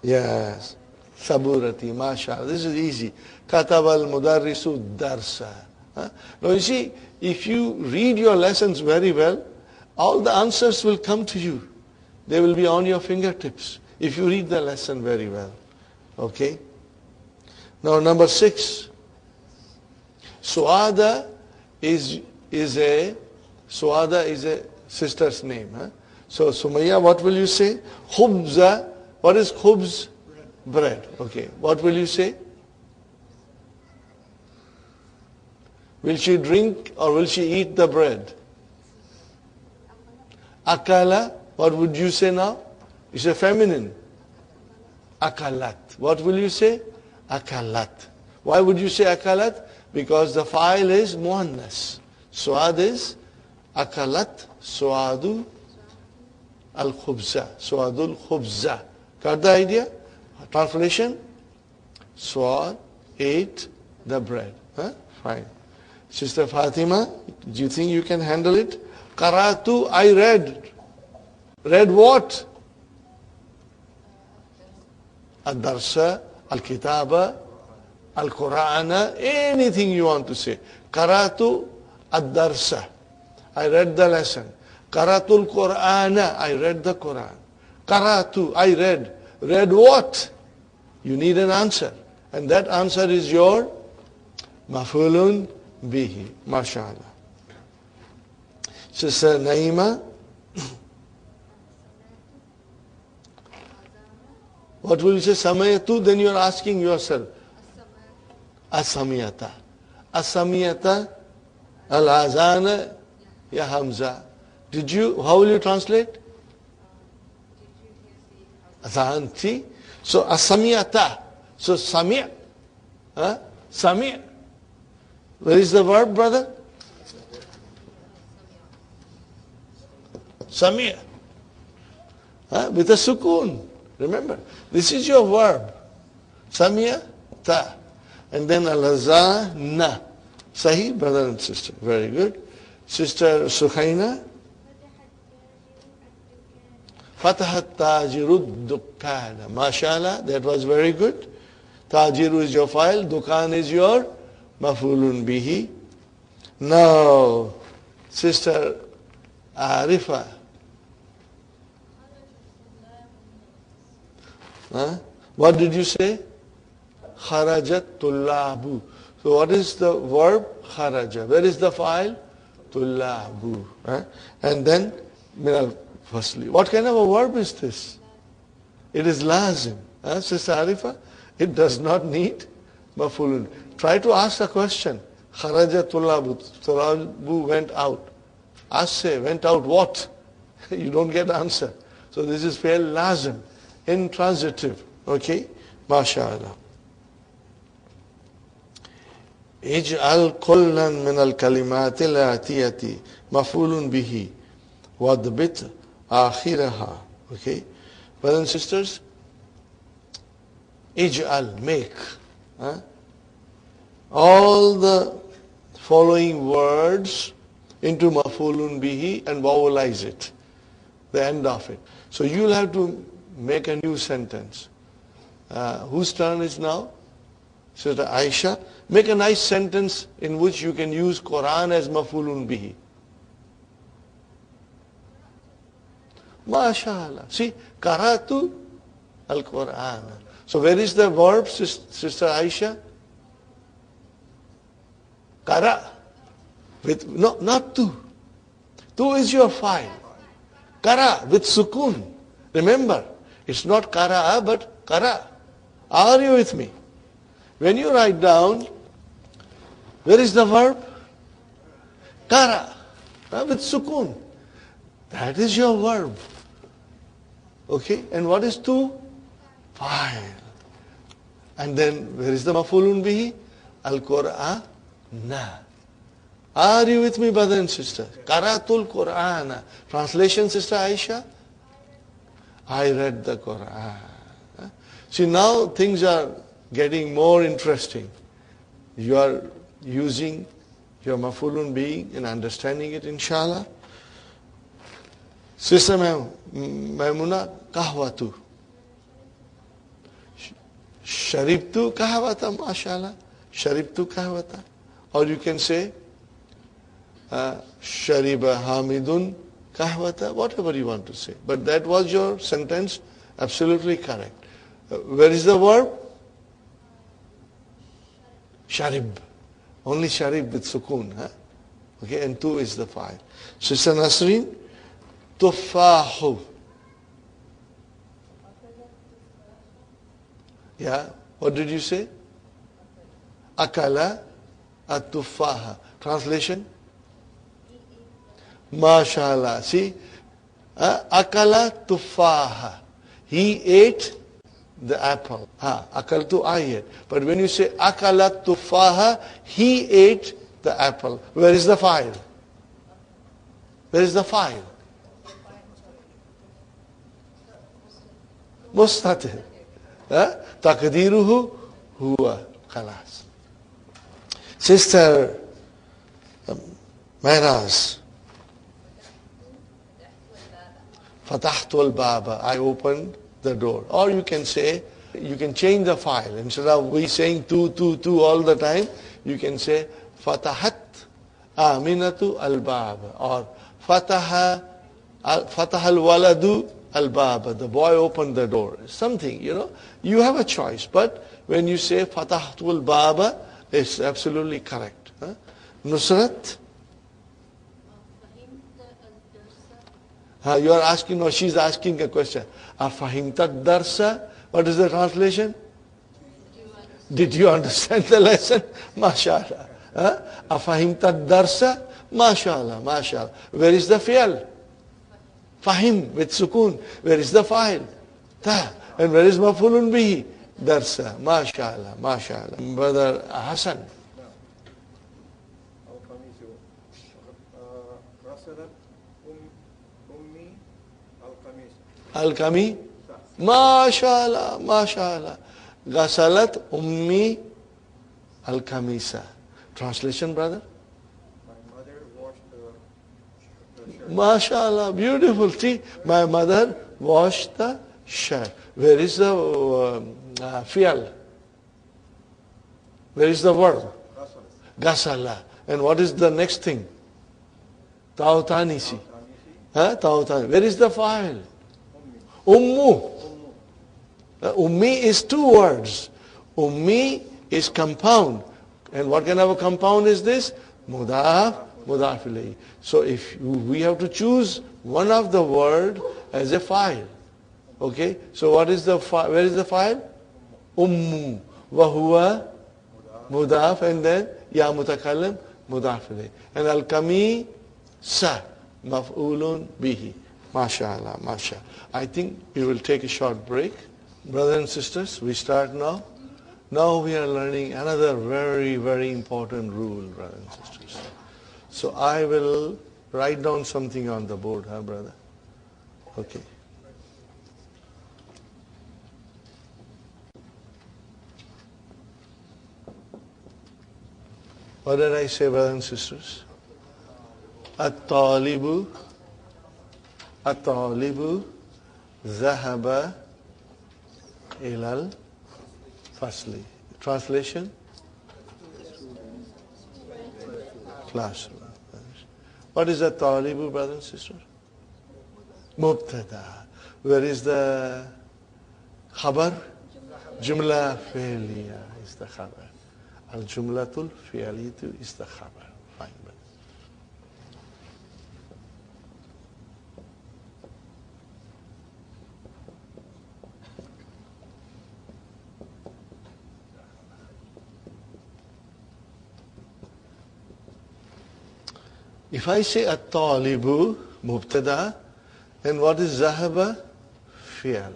Yes. Saburati, mashallah. This is easy. Katab al-mudarrisu darsa. Now you see, if you read your lessons very well, all the answers will come to you. They will be on your fingertips if you read the lesson very well. Okay? Now number 6. Suada is a sister's name. So Sumayya, what will you say? Khubza. What is khubz? Bread. Okay. What will you say? Will she drink or will she eat the bread? Akala. What would you say now? It's a feminine. Akalat. What will you say? Akalat. Why would you say akalat? Because the file is muannas. Suad is akalat suadu al-khubza. Suadul khubza. Got the idea? Translation? Suad ate the bread. Fine. Sister Fatima, do you think you can handle it? Qaratu, I read. Read what? Ad-darsa, al-kitaba, al-Qur'ana, anything you want to say. Qaratu ad-darsa. I read the lesson. Qaratul Qur'ana. I read the Quran. Qaratu, I read. Read what? You need an answer. And that answer is your maf'ulun bihi. MashaAllah. Sister Naima. What will you say? Samayatu? Then you are asking yourself. Asamiyata. Asamiyata. Al-azana. Ya Hamza. How will you translate? Azanti. So asamiyata. So sami'. Sami'. Where is the verb, brother? Sami'. With a sukoon. Remember, this is your verb. Sami'a ta. And then al-azana. Sahih, brother and sister. Very good. Sister Sukhaina. Fatahat tajirud dukkana. MashaAllah, that was very good. Tajiru is your file. Dukkan is your maf'ulun bihi. Now, Sister Arifa. What did you say? Kharajat tullabu. So what is the verb? Kharaja. Where is the file? Tullabu. And then, firstly, what kind of a verb is this? It is lazim. Sister Arifa, it does not need maf'ulun. Try to ask a question. Kharaja tullabu. Tullabu went out. Say, went out what? You don't get answer. So this is fair lazim. Intransitive. Okay? MashaAllah. اجعل كلا من الكلمات الآتية مفعول به واضبط آخرها. Okay? Brothers and sisters, اجعل, make. All the following words into maf'ulun bihi and vowelize it. The end of it. So you'll have to make a new sentence. Whose turn is now? Sister Aisha. Make a nice sentence in which you can use Quran as maf'ulun bihi. MashaAllah. See, qaratu al-Qur'an. So where is the verb, Sister Aisha? Qara. No, not tu. Tu is your file. Qara with sukoon. Remember, it's not qara'a but qara. Are you with me? When you write down, where is the verb? Qara. With sukoon. That is your verb. Okay? And what is tu? File. And then where is the maf'ulun bihi? Al-Qur'an. Are you with me, brother and sister? Qaratul Qur'ana. Translation, Sister Aisha? I read the Qur'an. See, now things are getting more interesting. You are using your maf'ulun bihi and understanding it, inshallah. Sister Maimuna, kahwatu. Sharibtu kahwata, mashallah. Sharibtu kahwata. Or you can say, Shariba Hamidun kahwata, whatever you want to say. But that was your sentence, absolutely correct. Where is the verb? Sharib. Only sharib with sukoon. Huh? Okay, and tu is the fa'il. Sister Nasreen, tufahu. Yeah, what did you say? Akala at-tufaha. Translation? MashaAllah. See? Akala tufaha. He ate the apple. Akaltu, I ate. But when you say akala tufaha, he ate the apple. Where is the file? Where is the file? Mustatir. Taqdiruhu huwa. Khalas. Sister Mehraz. Fatahtu al-baba. I opened the door. Or you can say, you can change the file. Instead of we saying tu all the time, you can say Fatahat Aminatu al-baba. Or Fataha al-waladu al-baba. The boy opened the door. Something, you have a choice. But when you say Fatahtu al-baba, it's absolutely correct. Nusrat? You are asking, or she's asking a question. Afahimta darsa? What is the translation? Did you understand the lesson? MashaAllah. Afahimta darsa? MashaAllah, MashaAllah. Where is the fi'al? Fahim with sukoon. Where is the fa'il? Ta. And where is maf'ulun bihi? Darsa. MashaAllah, MashaAllah. Brother Hassan. Al-Kami? MashaAllah, MashaAllah. Ghasalat ummi al-kamisa. Translation, brother? My mother washed the shirt. MashaAllah, beautiful. See, my mother washed the shirt. Where is the fi'al? Where is the verb? Ghasala. And what is the next thing? Ta'utanisi. Ta'utani. Where is the fa'il? Ummu. Ummi is two words. Ummi is compound. And what kind of a compound is this? Mudaf, mudaf ilayhi. So if we have to choose one of the word as a file. Okay? So what is the where is the file? Ummu. Wahuwa mudaf, and then ya mutakallim mudaf ilayhi. And al-kami sa maf'ulun bihi. MashaAllah, MashaAllah. I think we will take a short break. Brothers and sisters, we start now. Now we are learning another very, very important rule, brothers and sisters. So I will write down something on the board, brother? Okay. What did I say, brothers and sisters? At-talibu ذهب إلى الفصل. Translation? Classroom. What is الطالب, brothers and sisters? مبتدا. Where is the خبر? جملة فعلية is the خبر. الجملة الفعلية is the خبر. Fine. If I say at-talibu mubtada, then what is zahaba? Fi'al.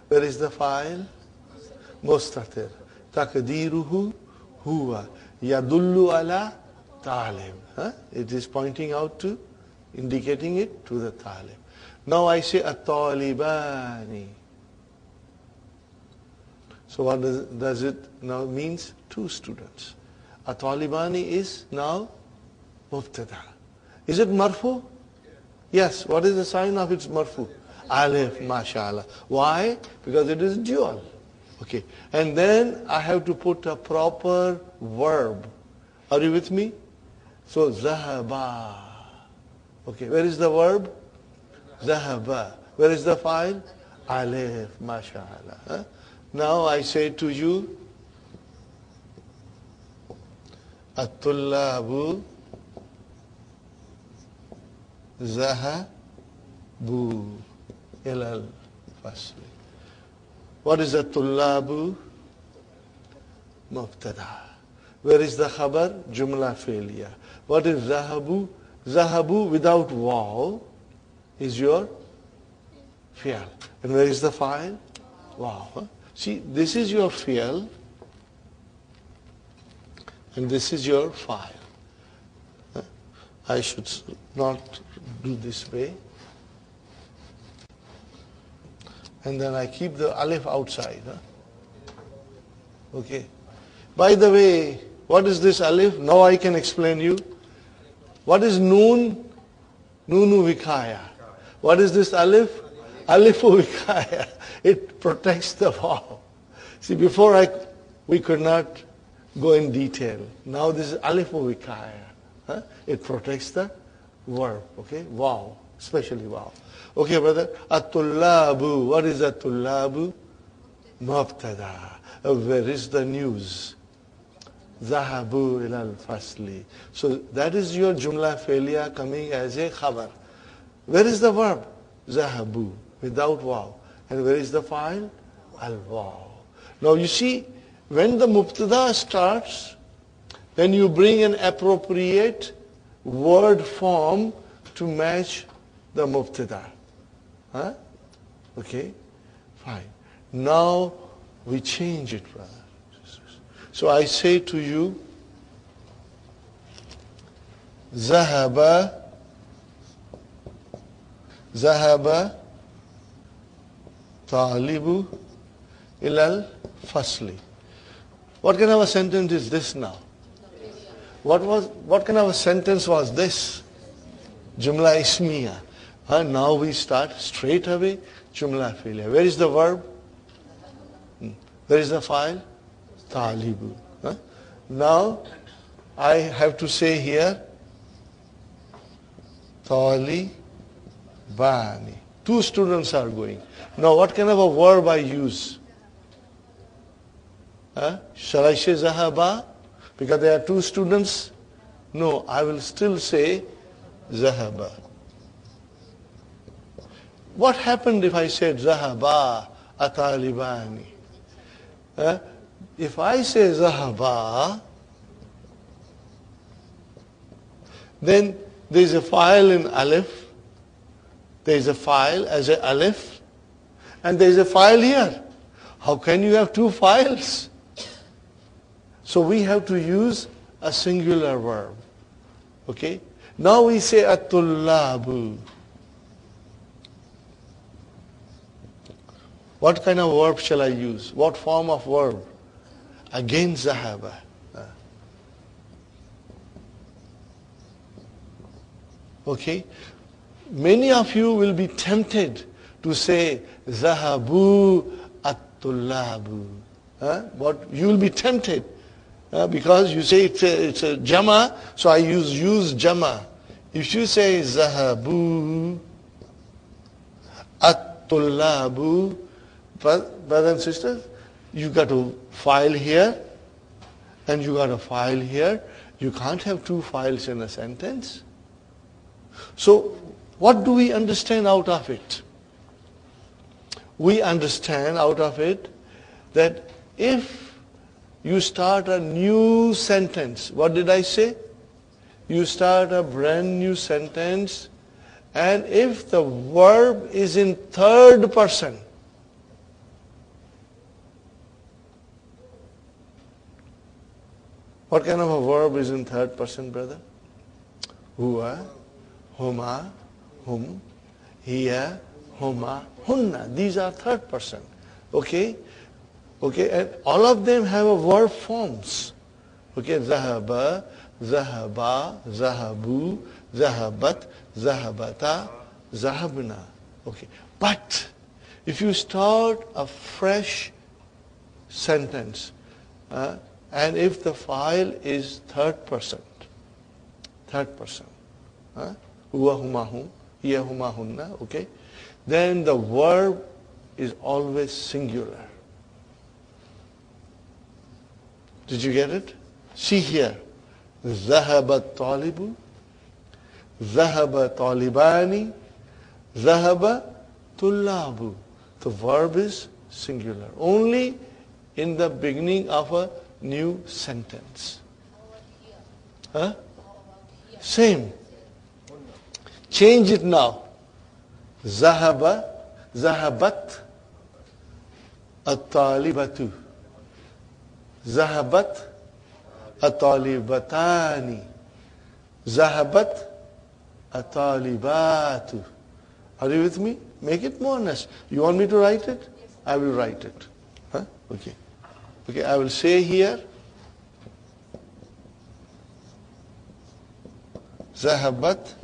Where is the fa'il? Mustatir. Taqdiruhu huwa. Yadullu ala talib. It is pointing out to, indicating it to the talib. Now I say at-talibani. So what does it now means? Two students. At-talibani is now mubtada. Is it marfu? Yes. What is the sign of its marfu? Alif, mashallah. Why? Because it is dual. Okay. And then I have to put a proper verb. Are you with me? So, zahaba. Okay, where is the verb? Zahaba. Where is the file? Alif, mashallah. Huh? Now I say to you, at-tullabu zahabu ilal fasli. What is at-tullabu? Mubtada. Where is the khabar? Jumla failure. What is zahabu? Zahabu without waw is your fi'al. And where is the file? Wow. Huh? See, this is your fi'al and this is your file. Huh? I should not do this way. And then I keep the alif outside. Huh? Okay. By the way, what is this alif? Now I can explain you. What is noon? Nunu vikaya. What is this alif? Alifu vikaya. It protects the vowel. See, before we could not go in detail. Now this is alifu vikaya. Huh? It protects the verb. Okay, wow, especially wow. Okay, brother. At-tullabu. What is at-tullabu? Mubtada. Where is the news? Zahabu ilal fasli. So that is your jumla failure coming as a khabar. Where is the verb? Zahabu, without waw. And where is the file? Al-waw. Now you see, when the mubtada starts, then you bring an appropriate word form to match the mubtada. Huh? Okay? Fine. Now we change it, brother. So I say to you, Zahaba Talibu ilal fasli. What kind of a sentence is this now? What kind of a sentence was this? Jumla ismiya. Now we start straight away jumla fi'liya. Where is the verb? Where is the file? Talibu. Now I have to say here Talibani. 2 students are going. Now what kind of a verb I use? Shall I say Zahaba? Because there are 2 students? No, I will still say Zahaba. What happened if I said Zahaba Atalibani? If I say Zahaba, then there is a file in Alif, there is a file as a Alif, and there is a file here. How can you have 2 files? So we have to use a singular verb. Okay? Now we say at-tullabu. What kind of verb shall I use? What form of verb? Again Zahaba. Okay? Many of you will be tempted to say Zahabu at-tullabu. But you will be tempted because you say it's a jama, so I use jama. If you say Zahabu at-tullabu, brothers and sisters, you got a file here and you got a file here. You can't have 2 files in a sentence. So what do we understand out of it? We understand out of it that if you start a new sentence, what did I say? You start a brand new sentence, and if the verb is in 3rd person, what kind of a verb is in 3rd person, brother? Huwa, huma, hum, hiya, huma, hunna. These are 3rd person. Okay? Okay, and all of them have a verb forms. Okay, zahaba, zahaba, zahabu, zahabat, zahabata, zahabna. Okay, but if you start a fresh sentence. And if the file is third person, huwa huma hum, hiya huma hunna, okay, then the verb is always singular. Did you get it? See here. ذهب الطالب, ذهب طالبان, ذهب طلاب. The verb is singular. Only in the beginning of a new sentence. Huh? Same. Change it now. ذهب, ذهبت الطالبة, ذهبت الطالبتان, ذهبت الطالبات. Are you with me? Make it more nice. You want me to write it? I will write it. Huh? Okay. Okay, I will say here. ذهبت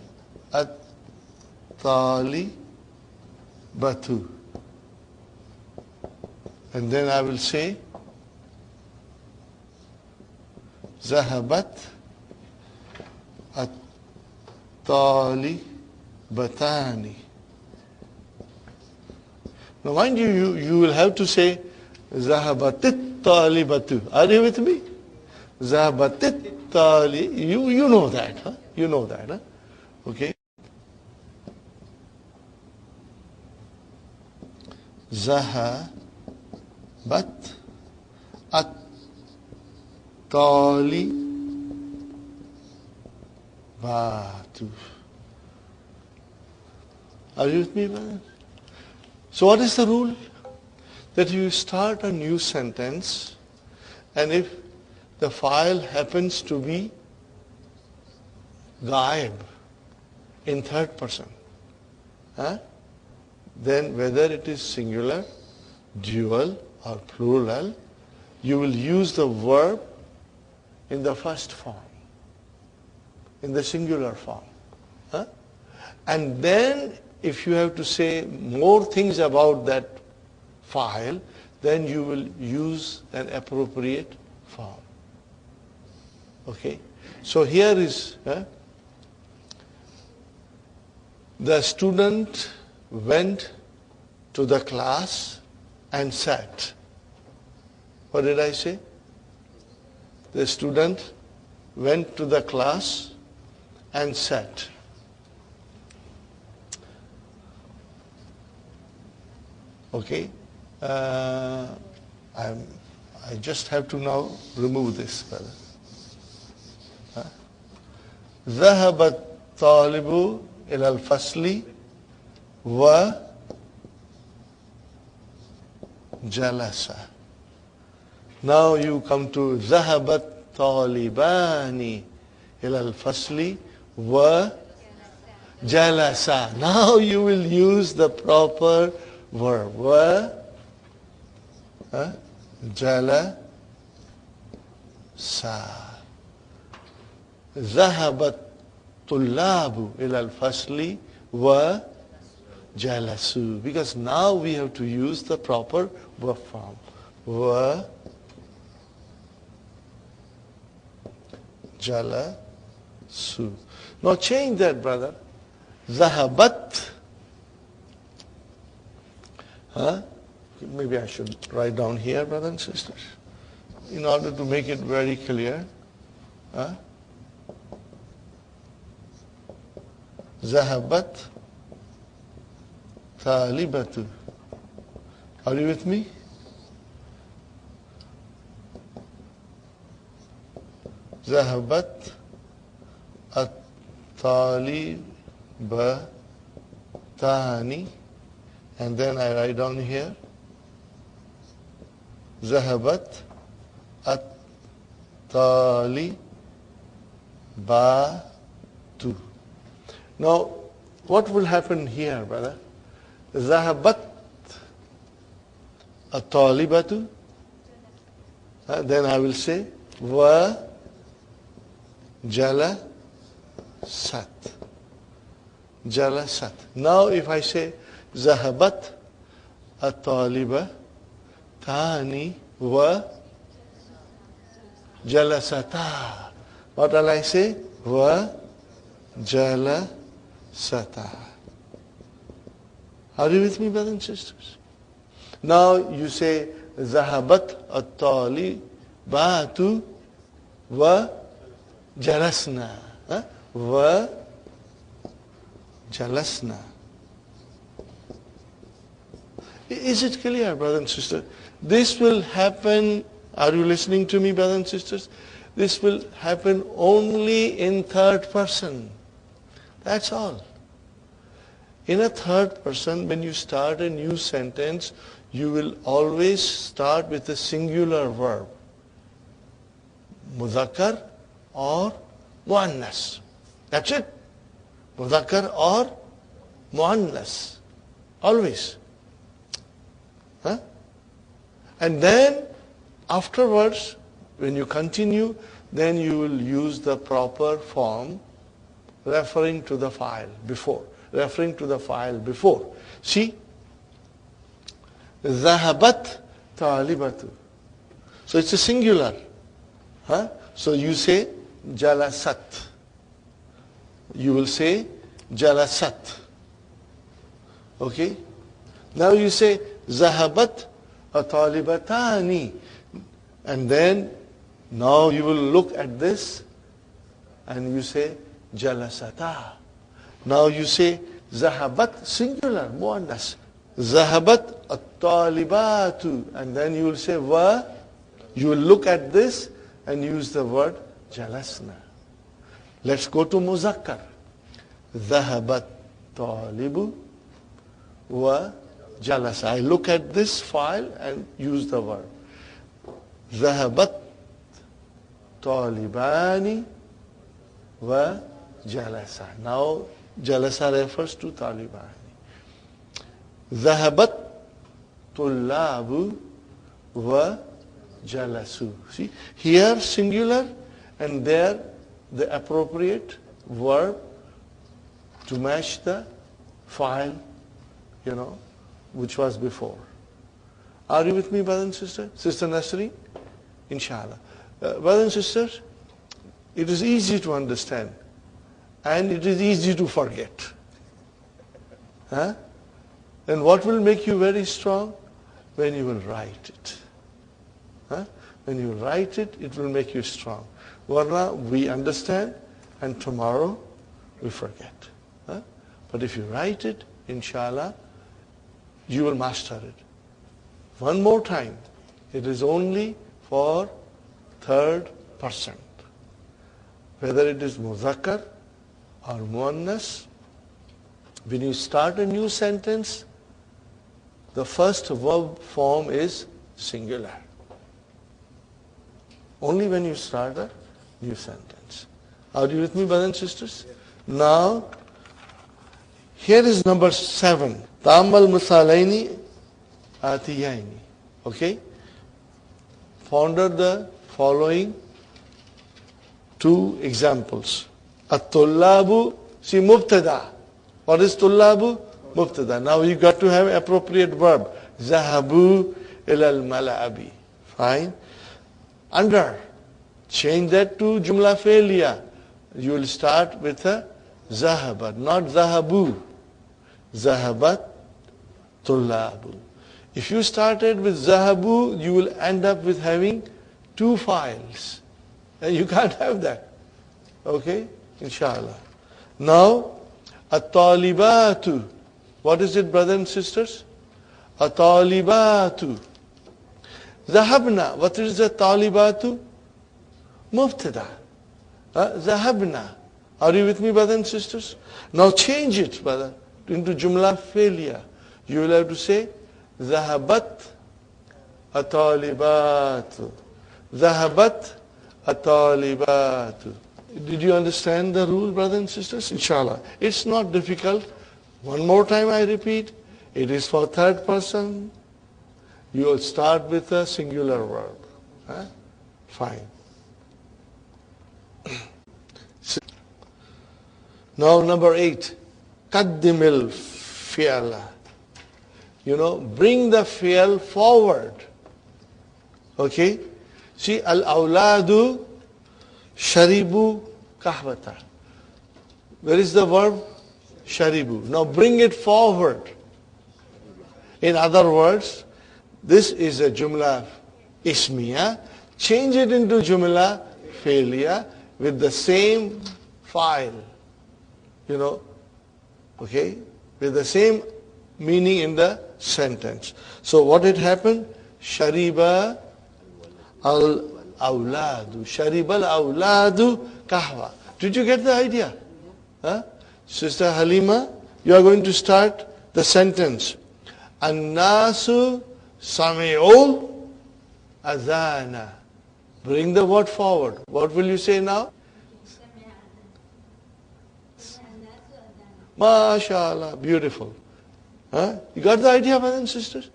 الطالبة. And then I will say ذهبت الطالبتان. Now mind you will have to say ذهبت الطالبة. Are you with me? ذهبت الطالبة. You know that, huh? You know that, huh? Okay. ذهبت الطالبات. Are you with me, brother? So what is the rule? That you start a new sentence, and if the file happens to be ghaib, in third person, then whether it is singular, dual or plural, you will use the verb in the first form, in the singular form. And then if you have to say more things about that file, then you will use an appropriate form. Okay? So here is, the student went to the class and sat. What did I say? The student went to the class and sat. Okay? I just have to now remove this, brother. ذهب الطالب إلى الفصل وجلس. Now you come to ذهب الطالبان إلى الفصل وجلس. Now you will use the proper verb. جلس. ذهب الطلاب إلى الفصل وجلسوا. Because now we have to use the proper verb form. وجلسوا. Now change that, brother. ذهبت. Maybe I should write down here, brothers and sisters, in order to make it very clear. ذهبت طالبة. Are you with me? ذهبت الطالبتان. And then I write down here ذهبت الطالبات. Now, what will happen here, brother? ذهبت الطالبة. Then I will say وجلست. جلست. Now if I say ذهبت الطالبة تاني wa jalasata. What will I say? Wa jalasata. Are you with me, brothers and sisters? Now you say zahabat at-talibatu wa jalasna. Wa jalasna. Is it clear, brothers and sisters? This will happen, are you listening to me, brothers and sisters? This will happen only in third person. That's all. In a third person, when you start a new sentence, you will always start with a singular verb. Mudhakkar or muannas. That's it. Mudhakkar or muannas. Always. Huh? And then afterwards, when you continue, then you will use the proper form referring to the file before. Referring to the file before. See? Zahabat talibatu. So it's a singular. Huh? So you say jalasat. You will say jalasat. Okay? Now you say zahabat talibatani. And then now you will look at this and you say jalasata. Now you say zahabat singular, muannas. Zahabat at-talibatu. And then you will say wa. You will look at this and use the word jalasna. Let's go to muzakkar. Zahabat talibu wa jalasa. I look at this file and use the word. Zahabat talibani wa jalasa. Now jalasa refers to talibani. Zahabat tullabu wa jalasu. See, here singular and there the appropriate verb to match the file, which was before. Are you with me, brothers and sisters? Sister Nasri? Inshallah. Brothers and sisters, it is easy to understand and it is easy to forget. Huh? And what will make you very strong? When you will write it. Huh? When you write it, it will make you strong. Warna, we understand and tomorrow we forget. Huh? But if you write it, inshallah, you will master it. One more time, it is only for third person. Whether it is muzakkar or muannas, when you start a new sentence, the first verb form is singular. Only when you start a new sentence. Are you with me, brothers and sisters? Now, here is number 7. Ta'ammal musalaini atiyaini. Okay? Ponder the following two examples. At-tullabu, see mubtada. What is tullabu? Mubtada. Now you got to have appropriate verb. Zahabu ilal mala'abi. Fine. Under. Change that to jumla failure. You will start with a zahabat, not zahabu. Zahabat tullabu. If you started with zahabu, you will end up with having two files. And you can't have that. Okay? Inshallah. Now, at-talibatu. What is it, brothers and sisters? At-talibatu. Zahabna. What is the talibatu? Mubtada. Zahabna. Are you with me, brothers and sisters? Now change it, brother, into jumla failure. You will have to say, Zahabat at-talibatu. Zahabat at-talibatu. Did you understand the rule, brothers and sisters? Inshallah. It's not difficult. One more time I repeat. It is for third person. You will start with a singular verb. Huh? Fine. Now number 8. Qaddimil fi'ala. Bring the fi'al forward. Okay? See, al-awladu sharibu kahwata. Where is the verb? Sharibu. Now bring it forward. In other words, this is a jumla ismiya. Change it into jumla fi'liya with the same file. Okay? With the same meaning in the sentence. So what had happened? Shariba al-awladu. Shariba al-awladu kahwa. Did you get the idea? Huh? Sister Halima, you are going to start the sentence. An-nasu sami'ul adhana. Bring the word forward. What will you say now? MashaAllah, beautiful. Huh? You got the idea, brothers and sisters?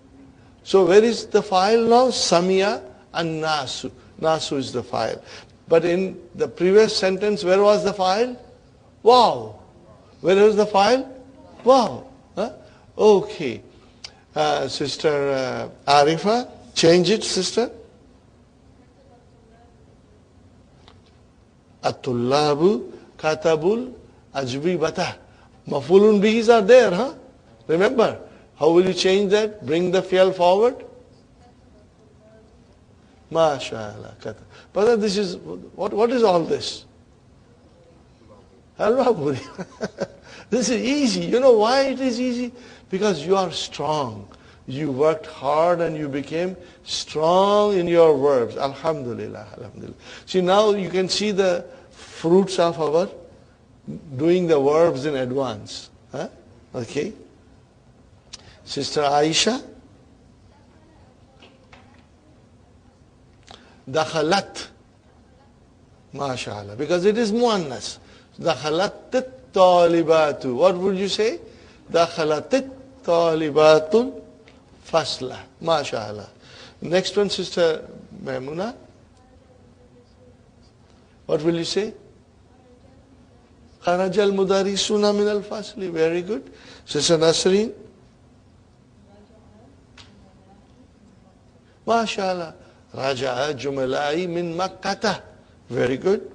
So where is the file now? Samia and Nasu. Nasu is the file. But in the previous sentence, where was the file? Wow. Where was the file? Wow. Huh? Okay. Sister Arifa, change it, sister. At-tullabu katabul ajwibata. Mafulun bihis are there, huh? Remember, how will you change that? Bring the fi'l forward. MashaAllah. But this is, what is all this? Halwa puri. This is easy. You know why it is easy? Because you are strong. You worked hard and you became strong in your verbs. Alhamdulillah. Alhamdulillah. See, now you can see the fruits of our doing the verbs in advance. Huh? Okay. Sister Aisha. Dakhalat. MashaAllah. Because it is muannas. Dakhalat talibatu. What would you say? Dakhalat talibatul fasla. MashaAllah. Next one, Sister Maimuna. What will you say? خرج المدرسون من الفصل. Very good. Sister Nasreen. MashaAllah. رجع جملائي من مكة. Very good.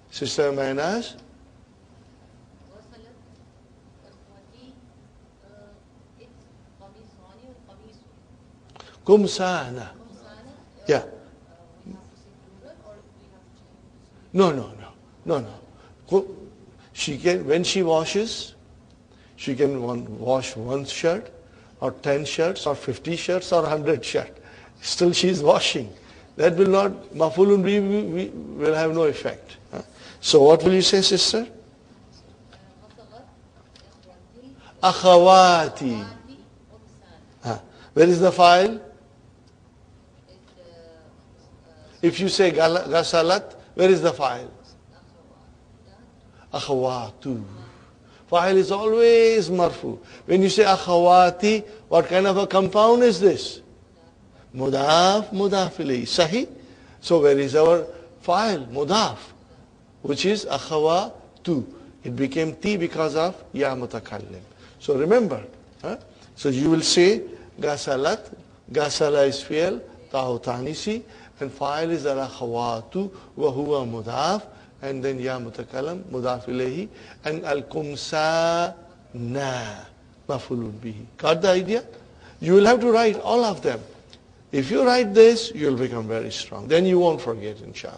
Sister Mainaz. Kumsana. Yeah. No. She can, when she washes, she can wash one shirt or 10 shirts or 50 shirts or 100 shirts. Still she is washing. That will not, mafulun bi will have no effect. So what will you say, sister? Akhawati. Where is the file? If you say gasalat, where is the file? Akhawatu. File is always marfu. When you say akhawati, what kind of a compound is this? Mudaf, mudaf ilayhi. Sahi? So where is our file? Mudaf, which is akhawatu. It became ti because of ya mutakallim. So remember. So you will say gasalat. Gasala is fi'l, ta'u tanisi. And file is al-akhawatu wa huwa mudaf. And then ya mutakallam, mudaf ilayhi, and al-kumsa na, mafulun bihi. Got the idea? You will have to write all of them. If you write this, you will become very strong. Then you won't forget, inshallah.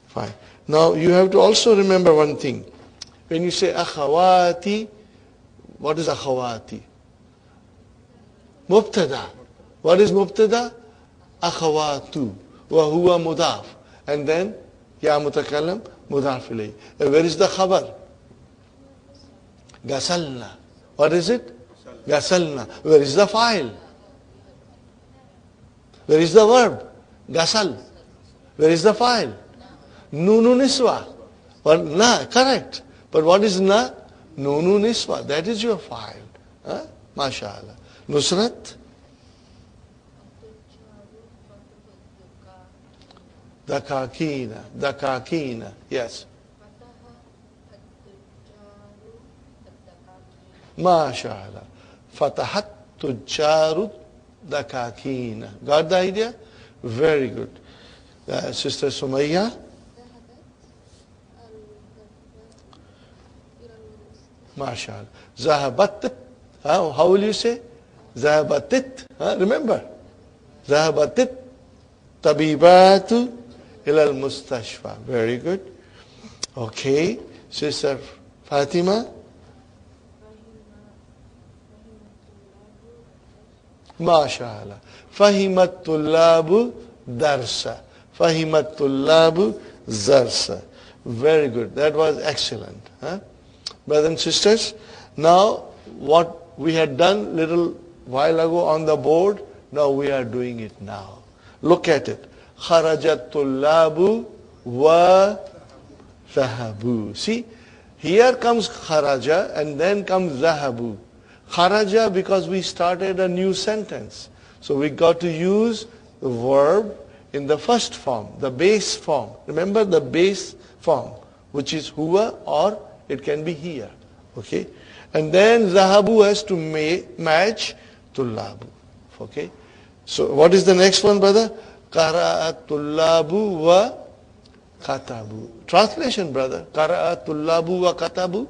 Fine. Now you have to also remember one thing. When you say akhawati, what is akhawati? Mubtada. What is mubtada? Akhawatu. Wa huwa mudaf. And then ya mutakallam, mudaf ilayhi. Where is the khabar? Gasalna. What is it? Gasalna. Where is the file? Where is the verb? Gasal. Where is the file? Nunu niswa. But na, correct. But what is na? Nunu niswa. That is your file. MashaAllah. Nusrat. Dakakina. Yes. MashaAllah. Fatahat tujjaru dakakina. Got the idea? Very good. Sister Sumayya? MashaAllah. Zahabat. How will you say? Zahabatit. Remember? Zahabatit tabibatu ilal mustashfa. Very good. Okay. Sister Fatima? MashaAllah. Fahimat tullabu darsa. Fahimat tullabu zarsa. Very good. That was excellent. Brothers and sisters, now what we had done little while ago on the board, now we are doing it now. Look at it. Kharajat tullabu wa zahabu. See, here comes kharaja and then comes zahabu. Kharaja because we started a new sentence. So we got to use the verb in the first form, the base form. Remember the base form, which is huwa or it can be here. Okay? And then zahabu has to match tullabu. Okay? So what is the next one, brother? Qara'at tullabu wa katabu. Translation, brother. Qara'at tullabu wa katabu.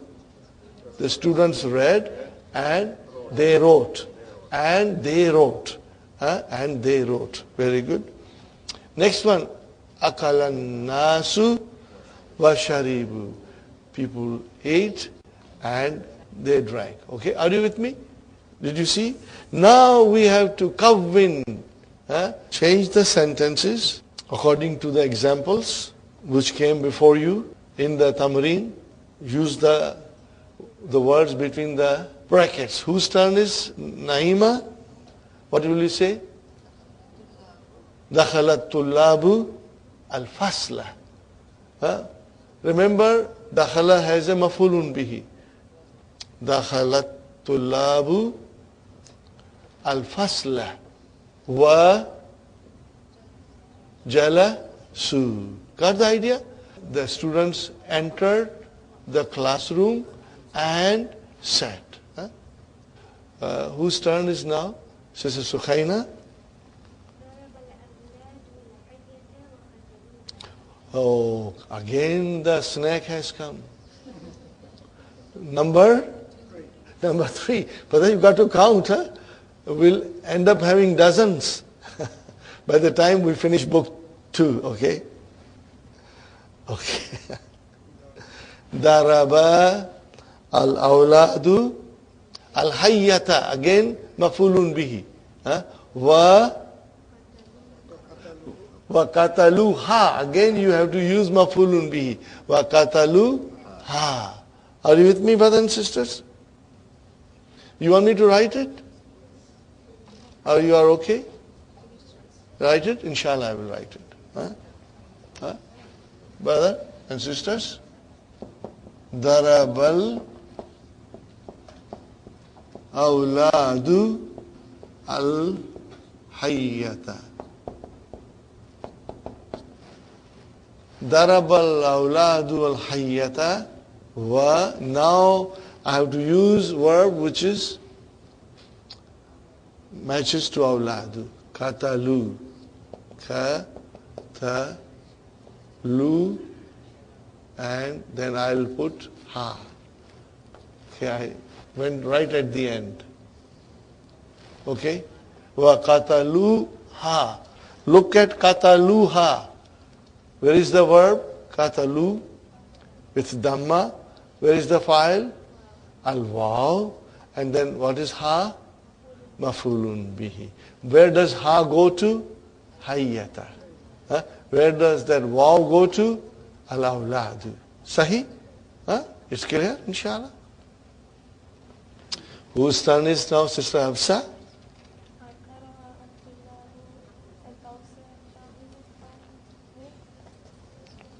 The students read and they wrote. And they wrote. And they wrote. Very good. Next one. Akalan nasu wa sharibu. People ate and they drank. Okay, are you with me? Did you see? Now we have to kawwin, change the sentences according to the examples which came before you in the tamreen. Use the words between the brackets. Whose turn is Naima? What will you say? Dakhalat tullabu al-fasla. Remember, dakhala has a mafulun bihi. Dakhalat tullabu al-fasla wa jalasu. Got the idea? The students entered the classroom and sat. Whose turn is now? Sister Sukhaina? Oh, again the snack has come. Number 3. But then you've got to count. We'll end up having dozens by the time we finish book 2. Okay? Okay. Daraba al-awladu al-hayyata. Again, mafulun bihi. Wa kataluha. Again you have to use mafulun bihi. Wa kataluha. Are you with me, brothers and sisters? You want me to write it? Or you are okay? Write it? Inshallah I will write it. Brother and sisters? Darabal awladu al-hayyata. Darabal awladu al-hayyata wa. Now I have to use verb which is matches to awladu. Katalu. Katalu. And then I'll put ha. Okay, I went right at the end. Okay? Wa katalu ha. Look at katalu ha. Where is the verb? Katalu. With dhamma. Where is the file? Al-waw. And then what is ha? Mafulun bihi. Where does ha go to? Hayyata. Where does that waw go to? Al-awladu. Sahi? It's clear, inshallah? Whose turn is now, Sister Hafsa?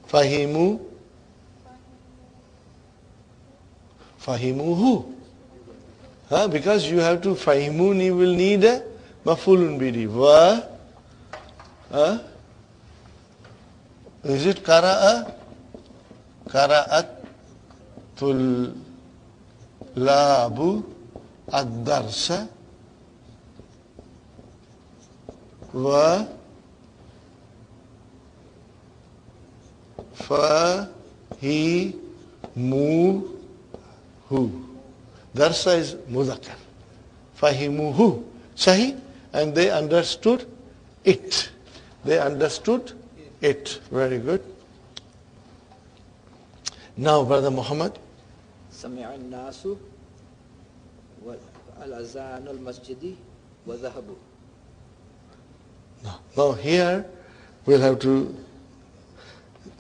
Fahimu. Fahimuhu. Because you have to fahimuni will need a mafulun bihi. Wa. Is it qara'a? Qara'at tullabu ad-darsa wa fahimuhu. Darsa is mudhakkar. Fahimuhu. Sahi? And they understood it. They understood it. Very good. Now, Brother Muhammad. سمع الناس والأذان المسجد وذهبوا. Now here we'll have to.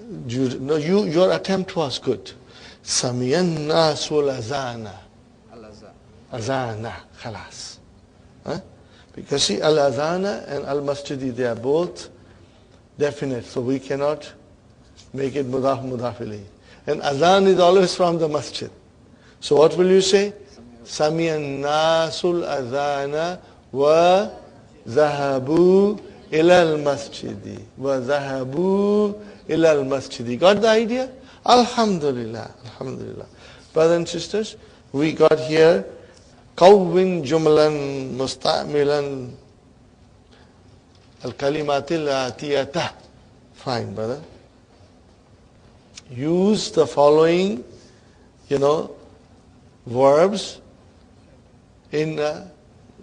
No, your attempt was good. سمع الناس والأذان. Azana, khalas. Huh? Because see, al-azana and al-masjidi, they are both definite, so we cannot make it mudaf ilayhi. And azan is always from the masjid. So what will you say? Sami'an nasul azana wa zahabu ila al-masjidi. Wa zahabu ila al-masjidi. Got the idea? Alhamdulillah. Alhamdulillah. Brothers and sisters, we got here كون جملا مستعملا الكلمات الآتية. Fine, brother. Use the following, verbs in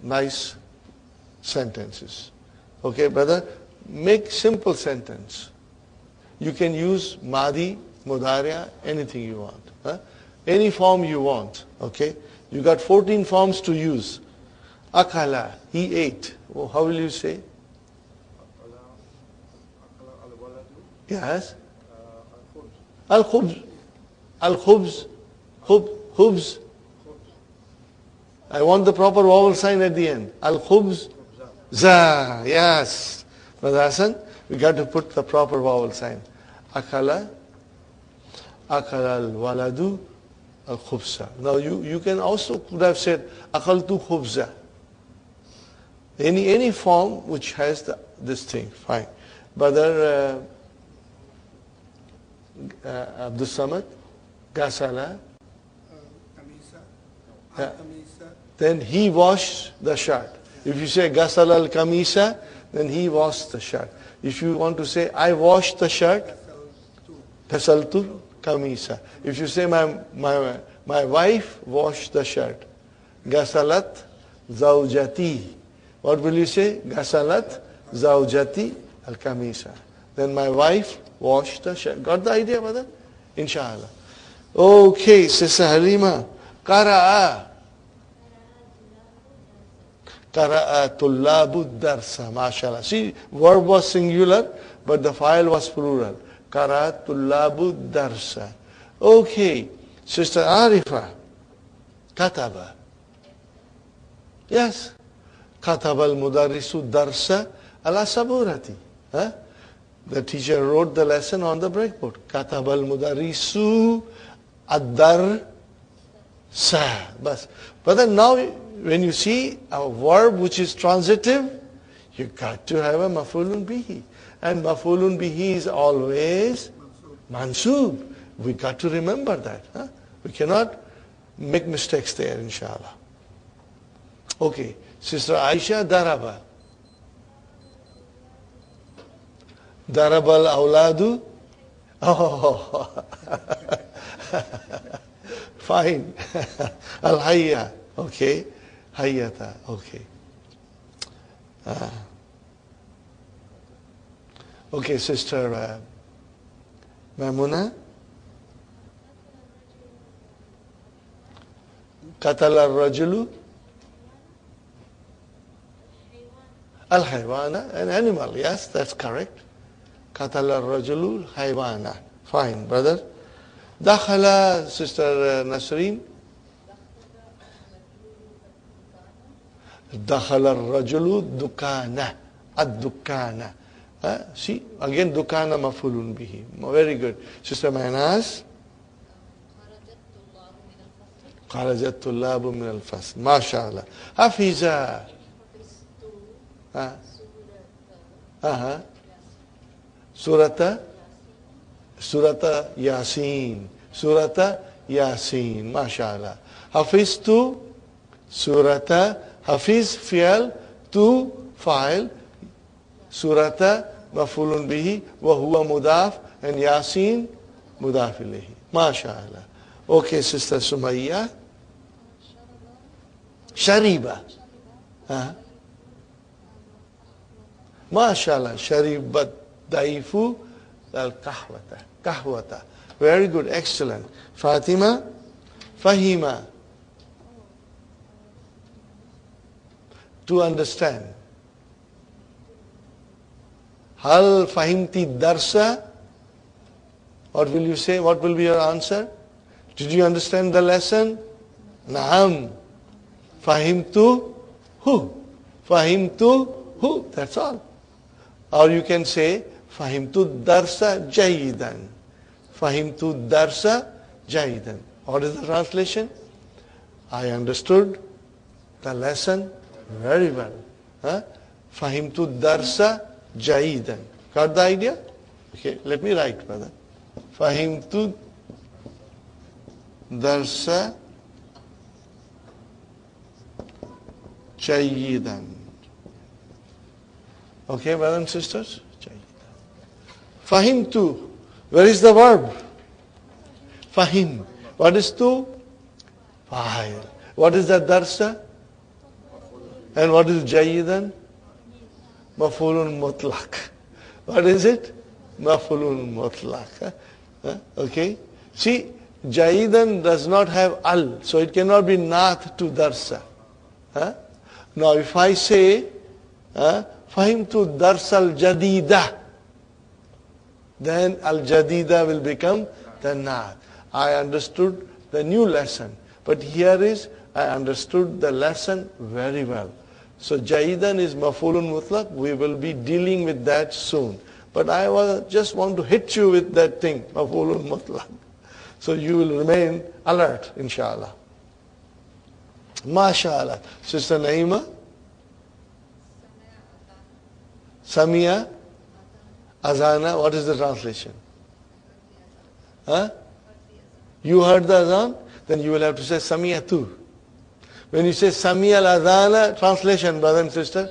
nice sentences. Okay, brother? Make simple sentence. You can use Madi, Mudariya, anything you want. Huh? Any form you want. Okay? You got 14 forms to use. Akala, he ate. Oh, how will you say? Yes. Al-khubz. Al-khubz. Khubz. I want the proper vowel sign at the end. Al-khubz. Za. Yes. Brother Hassan, we got to put the proper vowel sign. Akala. Akala al-waladu. Al-khubza. Now you can also could have said akaltu khubza. Any form which has this thing. Fine. Brother Abdul Samad, Gasala. Then he washed the shirt. If you say Gasala al-kamisa, then he washed the shirt. If you want to say I washed the shirt, Ghasaltu kamisa. If you say my wife washed the shirt, Ghasalat zawjati. What will you say? Ghasalat zawjati al-kamisa. Then my wife washed the shirt. Got the idea, brother? Inshallah. Okay, Sister Halima. Qara'a. Qara'a tullabu darsa. MashaAllah. See, verb was singular, but the file was plural. Qara'a tullabu darsa. Okay, Sister Arifa. Kataba. Yes. Kataba al-mudarrisu darsa ala saburati. Huh? The teacher wrote the lesson on the breakboard. Kataba al-mudarrisu ad-darsa. But then now when you see a verb which is transitive, you got to have a maf'ulun bihi. And maf'ulun bihi is always mansub. We got to remember that. Huh? We cannot make mistakes there, inshallah. Okay, Sister Aisha, daraba. Darabal awladu. Oh, fine. Al-hayya. Okay. Hayyata. Okay. Okay, Sister Maimuna. Qatala ar-rajulu. Al-haywana, an animal. Yes, that's correct. Qatala ar-rajulu haywana. Fine, brother. Dakhala, Sister Nasreen. Dakhala ar-rajulu dukana. Ad-dukana. See, again, dukana mafulun bihi. Very good. Sister Mainaz. Kharajat tullabu min al-fasl. MashaAllah. Hafiza. Surata Yasin. Surata Yasin. MashaAllah. Hafiztu surata. Hafiz fi'al tu fa'il. Surata mafulun bihi wa huwa mudaf and Yasin mudaf ilayhi. MashaAllah. Okay, Sister Sumayya. Shariba. MashaAllah. Sharibat daifu al-kahwata. Kahwata. Very good. Excellent. Fatima. Fahima. To understand. Hal fahimti darsa? What will you say? What will be your answer? Did you understand the lesson? Naam. Fahimtu hu. Fahimtu hu. That's all. Or you can say Fahimtu darsa jayidan. Fahimtu darsa jayidan. What is the translation? I understood the lesson very well. Fahimtu darsa jayidan. Got the idea? Okay, let me write, brother. Fahimtu darsa jayidan. Okay, brothers and sisters? Fahimtu. Where is the verb? Fahim. What is tu? Fa'il. What is the darsa? And what is jayidan? Maf'ulun mutlaq. What is it? Maf'ulun mutlaq. Okay? See, jayidan does not have al, so it cannot be nath to darsa. Now if I say, Fahimtu dars al-jadida, then al-jadida will become the nath. I understood the new lesson. But here is, I understood the lesson very well. So jayidan is maf'ulun mutlaq. We will be dealing with that soon. But I just want to hit you with that thing, maf'ulun mutlaq. So you will remain alert, inshallah. MashaAllah. Sister Naima? Samia? Azana? What is the translation? You heard the azan? Then you will have to say Samia too. When you say Samia al-azana, translation, brother and sister?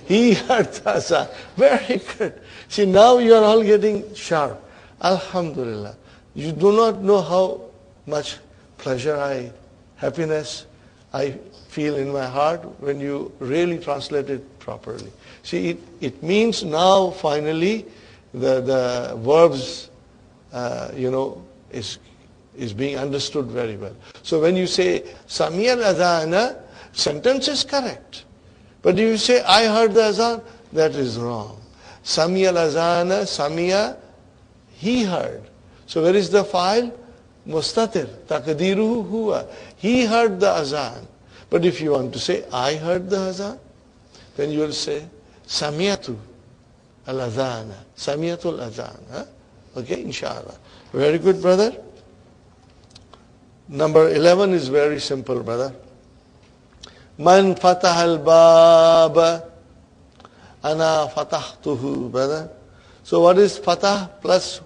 He heard the azan. Very good. See, now you are all getting sharp. Alhamdulillah. You do not know how much pleasure happiness I feel in my heart when you really translate it properly. See, it means now finally the verbs, is being understood very well. So when you say Samia al-azana, sentence is correct. But if you say I heard the azan, that is wrong. Samia al-azana, Samia, he heard. So where is the file? Mustatir, taqdiruhu huwa. He heard the azan. But if you want to say I heard the azan, then you will say Samiatu al-azana. Samiatu al-azan. Okay, inshallah. Very good, brother. Number 11 is very simple, brother. Man fatah al-baba, ana fatahtuhu, brother. So what is fatah plus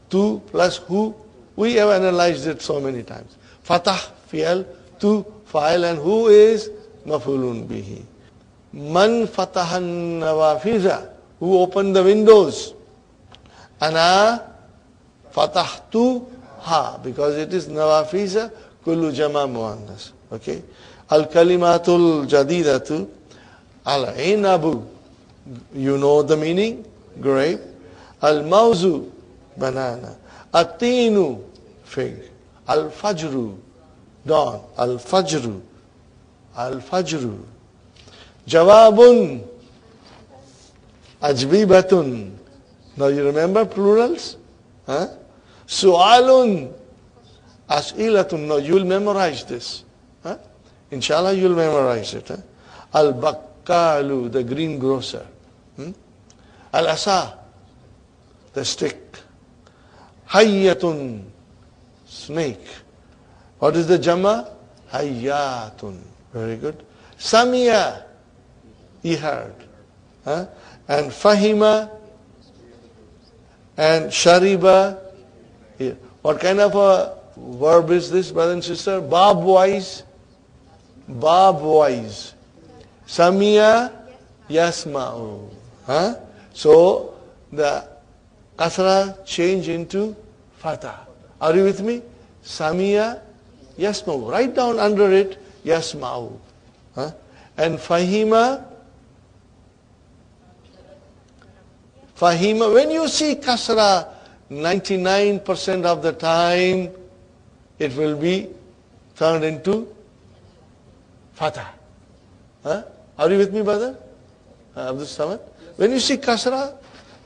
tu plus hu? We have analyzed it so many times. Fatah, fi'al, tu, fa'il, and hu is maf'ulun bihi. Man fatahan nawafiza, who opened the windows. Ana fatahtu ha, because it is nawafiza kullu jama muannas. Okay. Al kalimatul jadidatu al inabu, you know the meaning, grape. Al mawzu, banana. Atinu, fig. Al fajru, dawn. Al fajru, al fajru. Jawabun, ajbibatun. Now you remember plurals? Su'alun, as'ilatun. Now you will memorize this. Inshallah you will memorize it. Al-bakkalu, the greengrocer. Al-asa, the stick. Hayyatun, snake. What is the jama? Hayyatun. Very good. Samia, he heard. And fahima, and shariba. What kind of a verb is this, brother and sister? Bab wise. Bab wise. Samia yasma'u. So the kasra change into fatah. Are you with me? Samiya yasma'u. Write down under it yasma'u. And fahima, when you see kasra, 99% of the time it will be turned into fatah. Are you with me, brother? Abdul Samad? When you see kasra,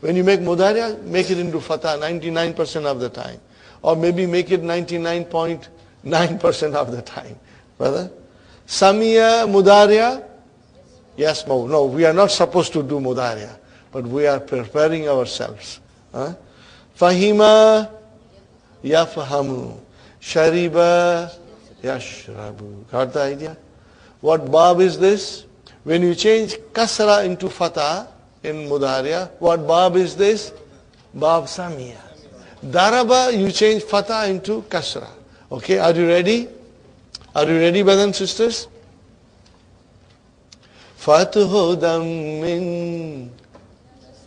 when you make mudariya, make it into fatah 99% of the time. Or maybe make it 99.9% of the time. Brother? Samiya mudariya? Yes, no, we are not supposed to do mudariya. But we are preparing ourselves. Fahima yafhamu. Shariba yashrabu. Got the idea? What bab is this? When you change kasra into fatah in mudariya, what bab is this? Bab samiya. Daraba, you change fatah into kasra. Okay, are you ready? Are you ready, brothers and sisters? Fatuhu dammin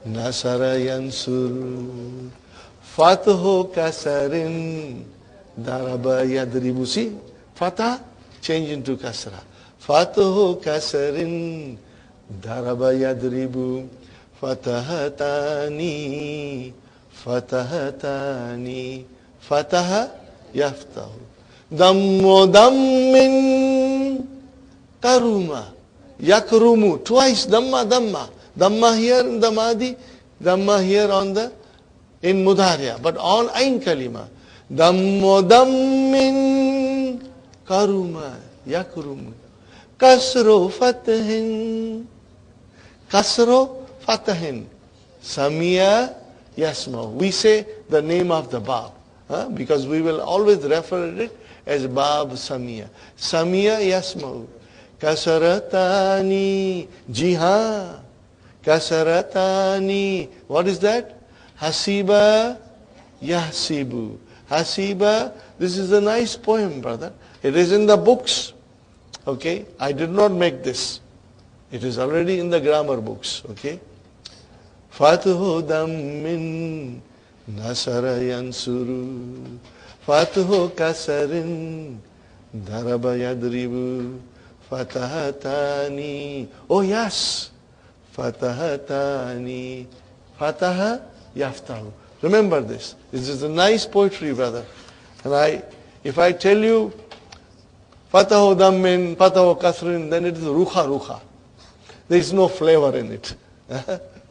nasara yansur. Fatuhu kasarin daraba yadribu. See, fatah change into kasra. Fatuhu kasarin daraba yadribu. Fatahatani fatahatani fataha yaftahu. Dammo dammin karuma yakrumu. Twice damma damma. Damma here in the madi, damma here on the in mudariya, but on ain kalima. Dammo dammin karuma yakrumu. Kasro fatahin. Kasro fatahin. Samiya yasma. We say the name of the bab, because we will always refer to it as bab samiya. Samiya yasma. Kasaratani jiha. Kasaratani. What is that? Hasiba yahsibu. Hasiba. This is a nice poem, brother. It is in the books. Okay, I did not make this. It is already in the grammar books. Okay. Fatuhu dammin nasara yansuru. Fatuhu kasarin daraba yadribu. Fatahatani. Oh yes. Fatahatani. Fataha yaftahu. Remember this. This is a nice poetry, brother. And if I tell you Fatahu dammin, Fatahu kasrin, then it is ruha. There is no flavor in it.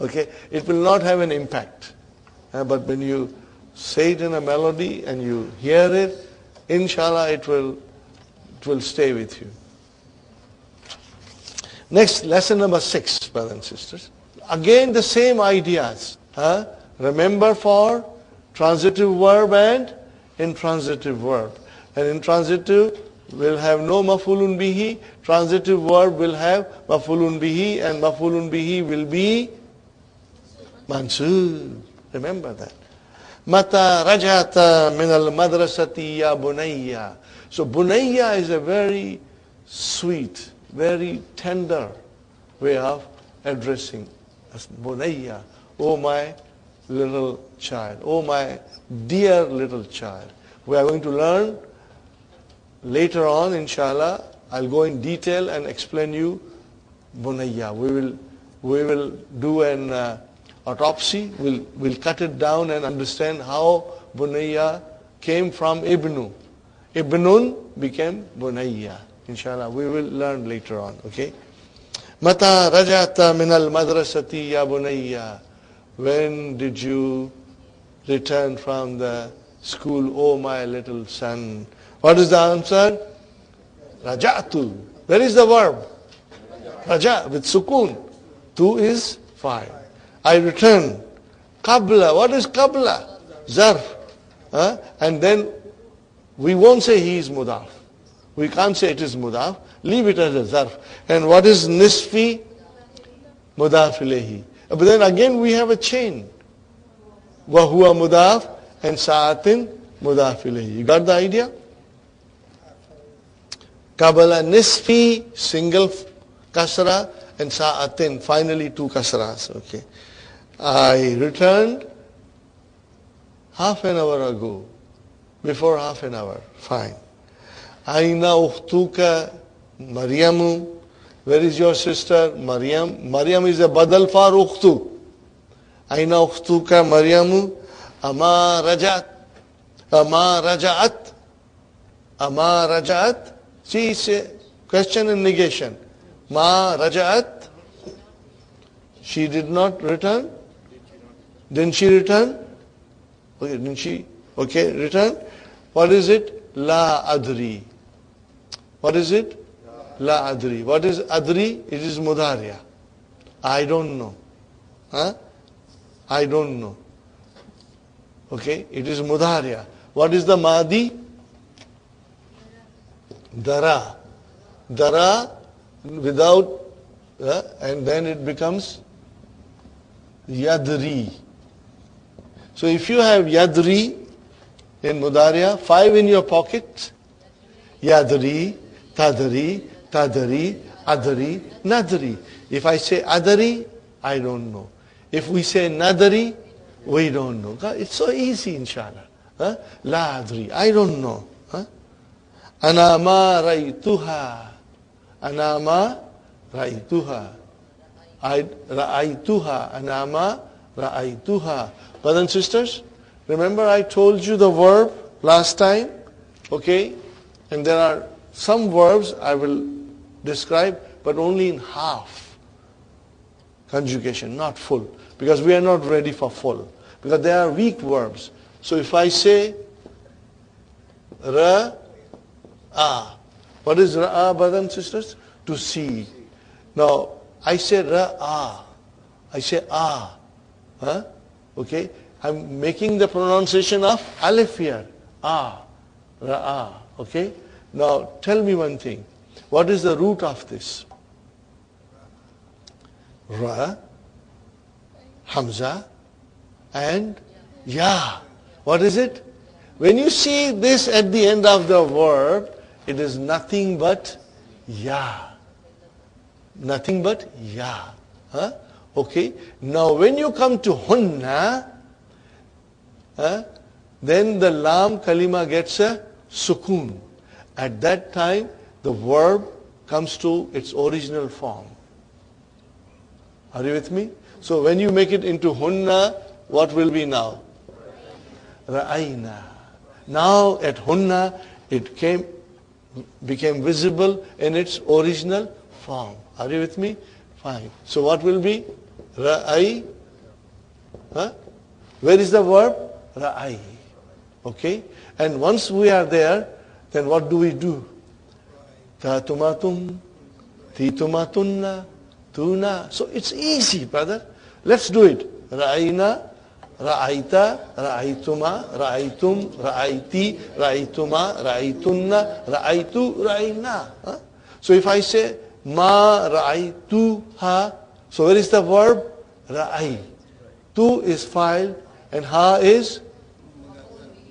Okay? It will not have an impact. But when you say it in a melody and you hear it, inshallah it will stay with you. Next, lesson number 6, brothers and sisters. Again the same ideas. Remember for transitive verb and intransitive verb. And intransitive will have no maf'ulun bihi. Transitive verb will have maf'ulun bihi, and maf'ulun bihi will be mansub. Remember that. Mata rajata min al-madrasati ya bunayya. So bunayya is a very sweet, very tender way of addressing us. Bunayya, oh my little child, oh my dear little child. We are going to learn later on, inshallah. I'll go in detail and explain you bunayya. We will do an autopsy. We'll cut it down and understand how bunayya came from ibnu. Ibnun became bunayya. Inshallah, we will learn later on. Okay. Mata rajata min al madrasati ya bunayya. When did you return from the school, oh my little son? What is the answer? Raja'tu. Where is the verb? Raja with sukun. Tu is fa'il. I return. Qabla. What is qabla? Zarf. And then we won't say he is mudaf. We can't say it is mudaf. Leave it as a zarf. And what is nisfi? Mudaf ilayhi. But then again we have a chain. Wa huwa mudaf and sa'atin mudaf ilayhi. You got the idea? Qabla nisfi, single kasra, and sa'atin, finally two kasras. Okay. I returned half an hour ago. Before half an hour. Fine. Aina ukhtuka Maryamu. Where is your sister? Maryam. Maryam is a badal for ukhtu. Aina ukhtuka Maryamu. Ama rajat. Ama rajat. Ama rajat. See, it's a question and negation. Ma rajat. She did not return. Didn't she return? Okay, didn't she? Okay, return. What is it? La adri. What is it? La adri. What is adri? It is mudhariya. I don't know. Huh? I don't know. Okay, it is mudhariya. What is the madi? Dara. Dara without, and then it becomes yadri. So if you have yadri in mudhariya, 5 in your pocket, yadri, tadri, tadri, adri, nadri. If I say adari, I don't know. If we say nadari, we don't know. It's so easy, inshallah. La adri, I don't know. Ana ma ra'aytuha. Ana ma ra'aytuha. I ra'aytuha. Ana ma ra'aytuha. Brothers and sisters, remember I told you the verb last time? Okay? And there are some verbs I will describe, but only in half conjugation, not full. Because we are not ready for full. Because they are weak verbs. So if I say ra'a, what is ra'a, brothers and sisters? To see. Now, I say ra'a. I say ah. Okay? I'm making the pronunciation of alif here. Ah. Ra'a. Okay? Now, tell me one thing. What is the root of this? Ra, Hamza, and Ya. What is it? When you see this at the end of the verb, it is nothing but Ya. Nothing but Ya. Okay? Now when you come to Hunna, then the Lam Kalima gets a Sukun. At that time, the verb comes to its original form. Are you with me? So when you make it into Hunna, what will be now? Ra'ayna. Now at Hunna, it became visible in its original form. Are you with me? Fine. So what will be? Ra'ay. Where is the verb? Ra'ay. Okay? And once we are there, then what do we do? Ta tumatum, ti tumatunna, tuna. So it's easy, brother. Let's do it. Ra'ayna, ra'ayta, ra'aytuma, ra'aytum, ra'ayti, ra'aytuma, ra'aytunna, ra'aytu, ra'ayna. So if I say ma ra'aytuha, so where is the verb? Ra'ay. Tu is file and ha is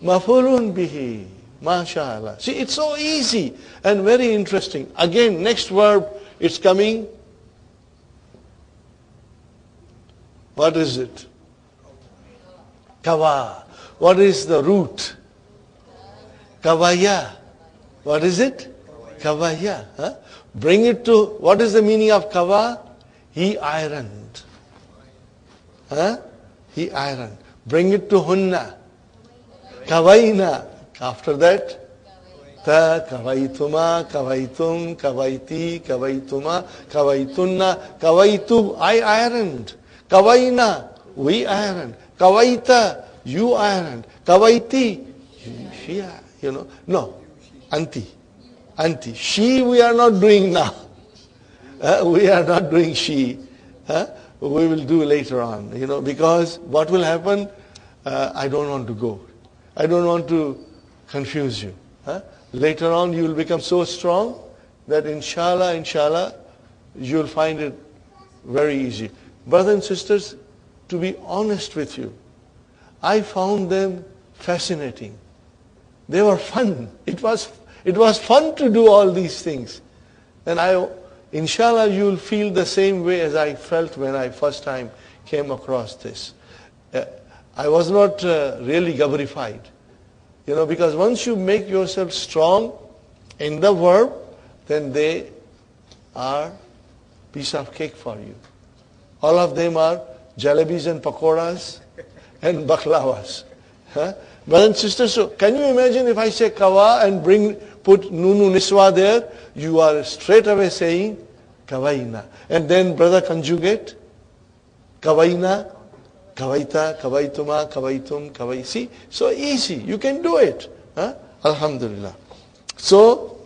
mafulun bihi. MashaAllah. See, it's so easy and very interesting. Again, next verb, it's coming. What is it? Kawa. What is the root? Kawaya. What is it? Kawaya. Bring it to, what is the meaning of kawa? He ironed. He ironed. Bring it to hunna. Kawaina. After that, ta, kawaituma, kawaitum, kawaiti, kawaituma, kawaitunna, kawaitu, I ironed. Kawaina, we ironed. Kawaita, you ironed. Kawaiti, she, no, auntie. Auntie. She we are not doing now. We are not doing she. We will do later on, because what will happen, I don't want to go. I don't want to confuse you. Later on you will become so strong that inshallah, you will find it very easy. Brothers and sisters, to be honest with you, I found them fascinating. They were fun. It was fun to do all these things. And inshallah, you will feel the same way as I felt when I first time came across this. I was not really gabbarified. Because once you make yourself strong in the verb, then they are piece of cake for you. All of them are jalebis and pakoras and baklawas. Brothers and sisters, so can you imagine if I say kawa and put nunu niswa there, you are straight away saying kawaina. And then brother conjugate, kawaina, kawaita, kawaituma, kawaitum, kawaisi. So easy, you can do it. Alhamdulillah. So,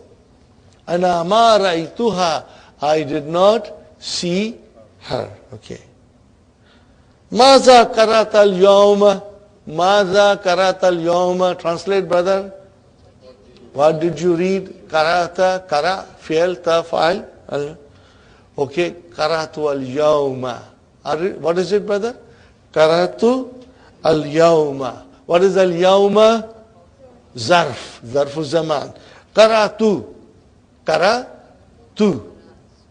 ana ma ra'aytuha, I did not see her. Okay. Maza karata al-yawma, maza karata al-yawma. Translate, brother. What did you read? Karata, kara, fi'al, ta, fa'al. Okay, karatu al-yawma. What is it, brother? Karatu al-yawma. What is al-yawma? Zarf, zarfu zaman. Karatu, karatu.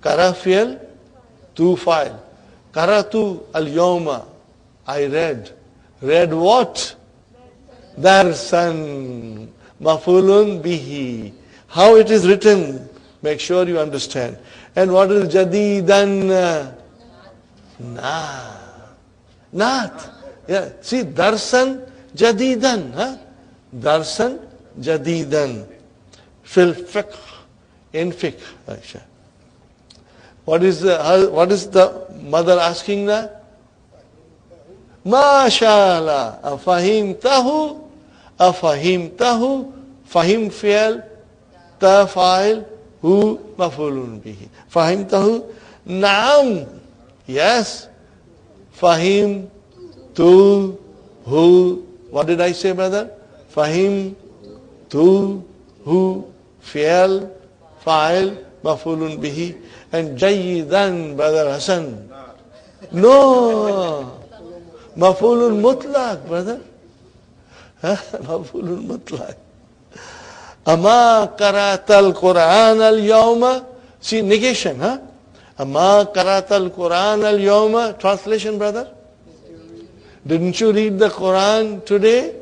Kara fi'al, tu fa'al. Karatu al-yawma. I read. Read what? Darsan. Mafulun bihi. How it is written. Make sure you understand. And what is jadidan? Not. Yeah. See, darsan jadidan. Darsan jadidan. Fil fiqh. In fiqh. What is the mother asking now? MashaAllah. Afahimtahu. Afahimtahu. Fahim fi'al. Ta fa'il. Hu mafulun bihi. Fahimtahu. Naam. Yes. Fahim. Tu. Hu. What did I say, brother? Fahim. Tu. Hu. Fi'al. Fa'il. Mafulun bihi. And Jayyidan, brother Hassan. No. Mafulun mutlaq, brother. Mafulun mutlaq. Ama karatal Qur'an al-yawma. See, negation, Ama karatal Qur'an al-yawma. Translation, brother. Didn't you read the Qur'an today?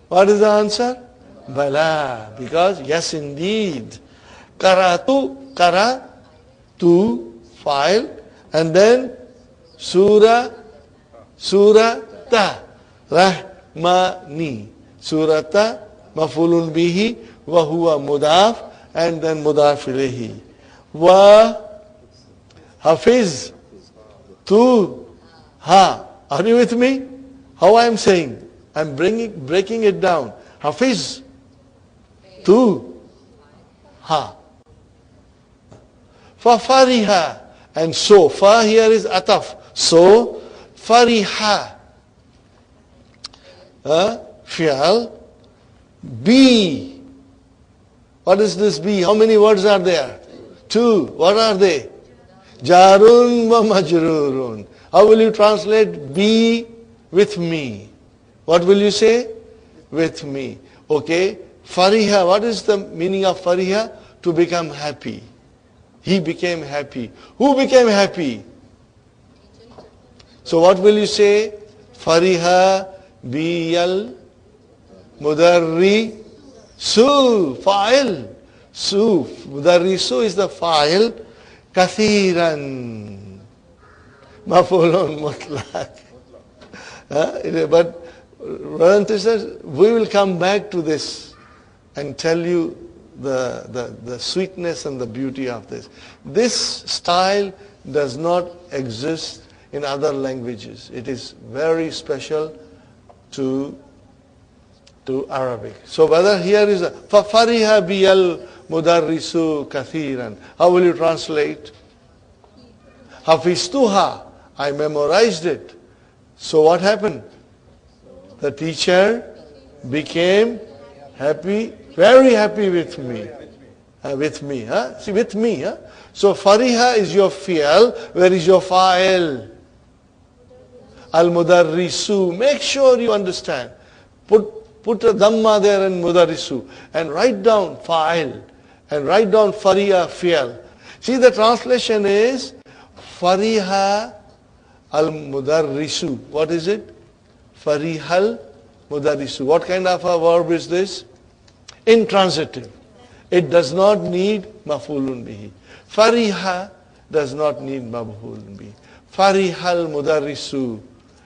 What is the answer? Bala. Because, yes, indeed. Karatu, kara. Tu, file, and then surah ta, rahmani. Surah ta, mafulun bihi, wa huwa mudaf, and then mudaf ilayhi. Wa hafiz, tu, ha. Are you with me? How I am saying? I am breaking it down. Hafiz, tu, ha. Fariha, and so, fa here is ataf. So, fariha. Fi'al. Bi. What is this bi? How many words are there? 2. What are they? Jarun wa majrurun. How will you translate be with me? What will you say? With me. Okay. Fariha. What is the meaning of fariha? To become happy. He became happy. Who became happy? So what will you say? Fariha biyal mudarri su fa'il. Su. Mudarri su is the fa'il. Kathiran. Mafulun mutlaq. But brothers and sisters, we will come back to this and tell you the sweetness and the beauty of this. This style does not exist in other languages. It is very special to Arabic. So whether here is فَفَرِحَ بِيَ الْمُدَرِّسُ كَثِيرًا. How will you translate? حَفِظْتُهَا. I memorized it. So what happened? The teacher became happy, very happy with me. See, with me. So fariha is your fi'al. Where is your fa'il? Al-mudarrisu. Make sure you understand. Put a dhamma there in mudarrisu. And write down fa'il. And write down fariha fi'al. See, the translation is fariha al-mudarrisu. What is it? Farihal mudarrisu. What kind of a verb is this? Intransitive. It does not need maf'ulun bihi. Fariha does not need maf'ulun bihi. Farihal mudarrisu.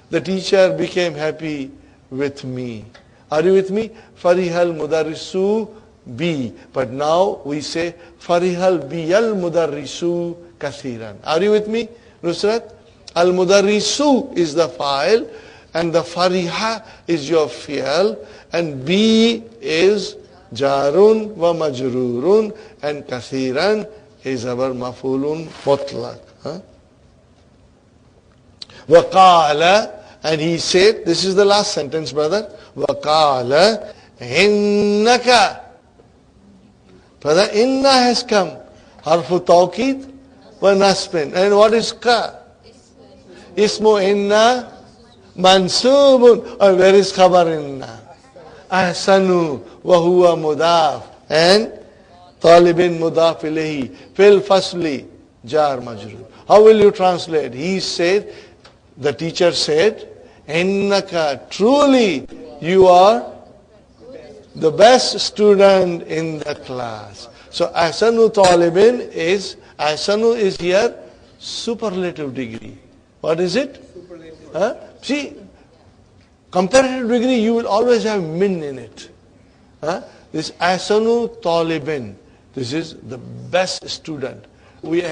The teacher became happy with me. Are you with me? Farihal mudarrisu bi. But now we say Farihal biyal mudarrisu kathiran. Are you with me, Nusrat? Al mudarrisu is the fa'il, and the fariha is your fi'al, and bi is jarun wa majrurun, and kathiran is our maf'ulun mutlaq. Waqala, and he said, this is the last sentence, brother. Waqala innaka. Brother, inna has come. Harfu tawqid wa nasbin. And what is ka? Ismu inna mansubun. Or where is khabar inna? Ahsanu wa huwa mudaf. And talibin mudaf ilayhi. Fil fasli jar majrur. How will you translate? He said, the teacher said, innaka, truly you are the best student in the class. So ahsanu talibin is, ahsanu is here superlative degree. What is it? See, comparative degree, you will always have min in it. This ahsanu talibin, this is the best student. We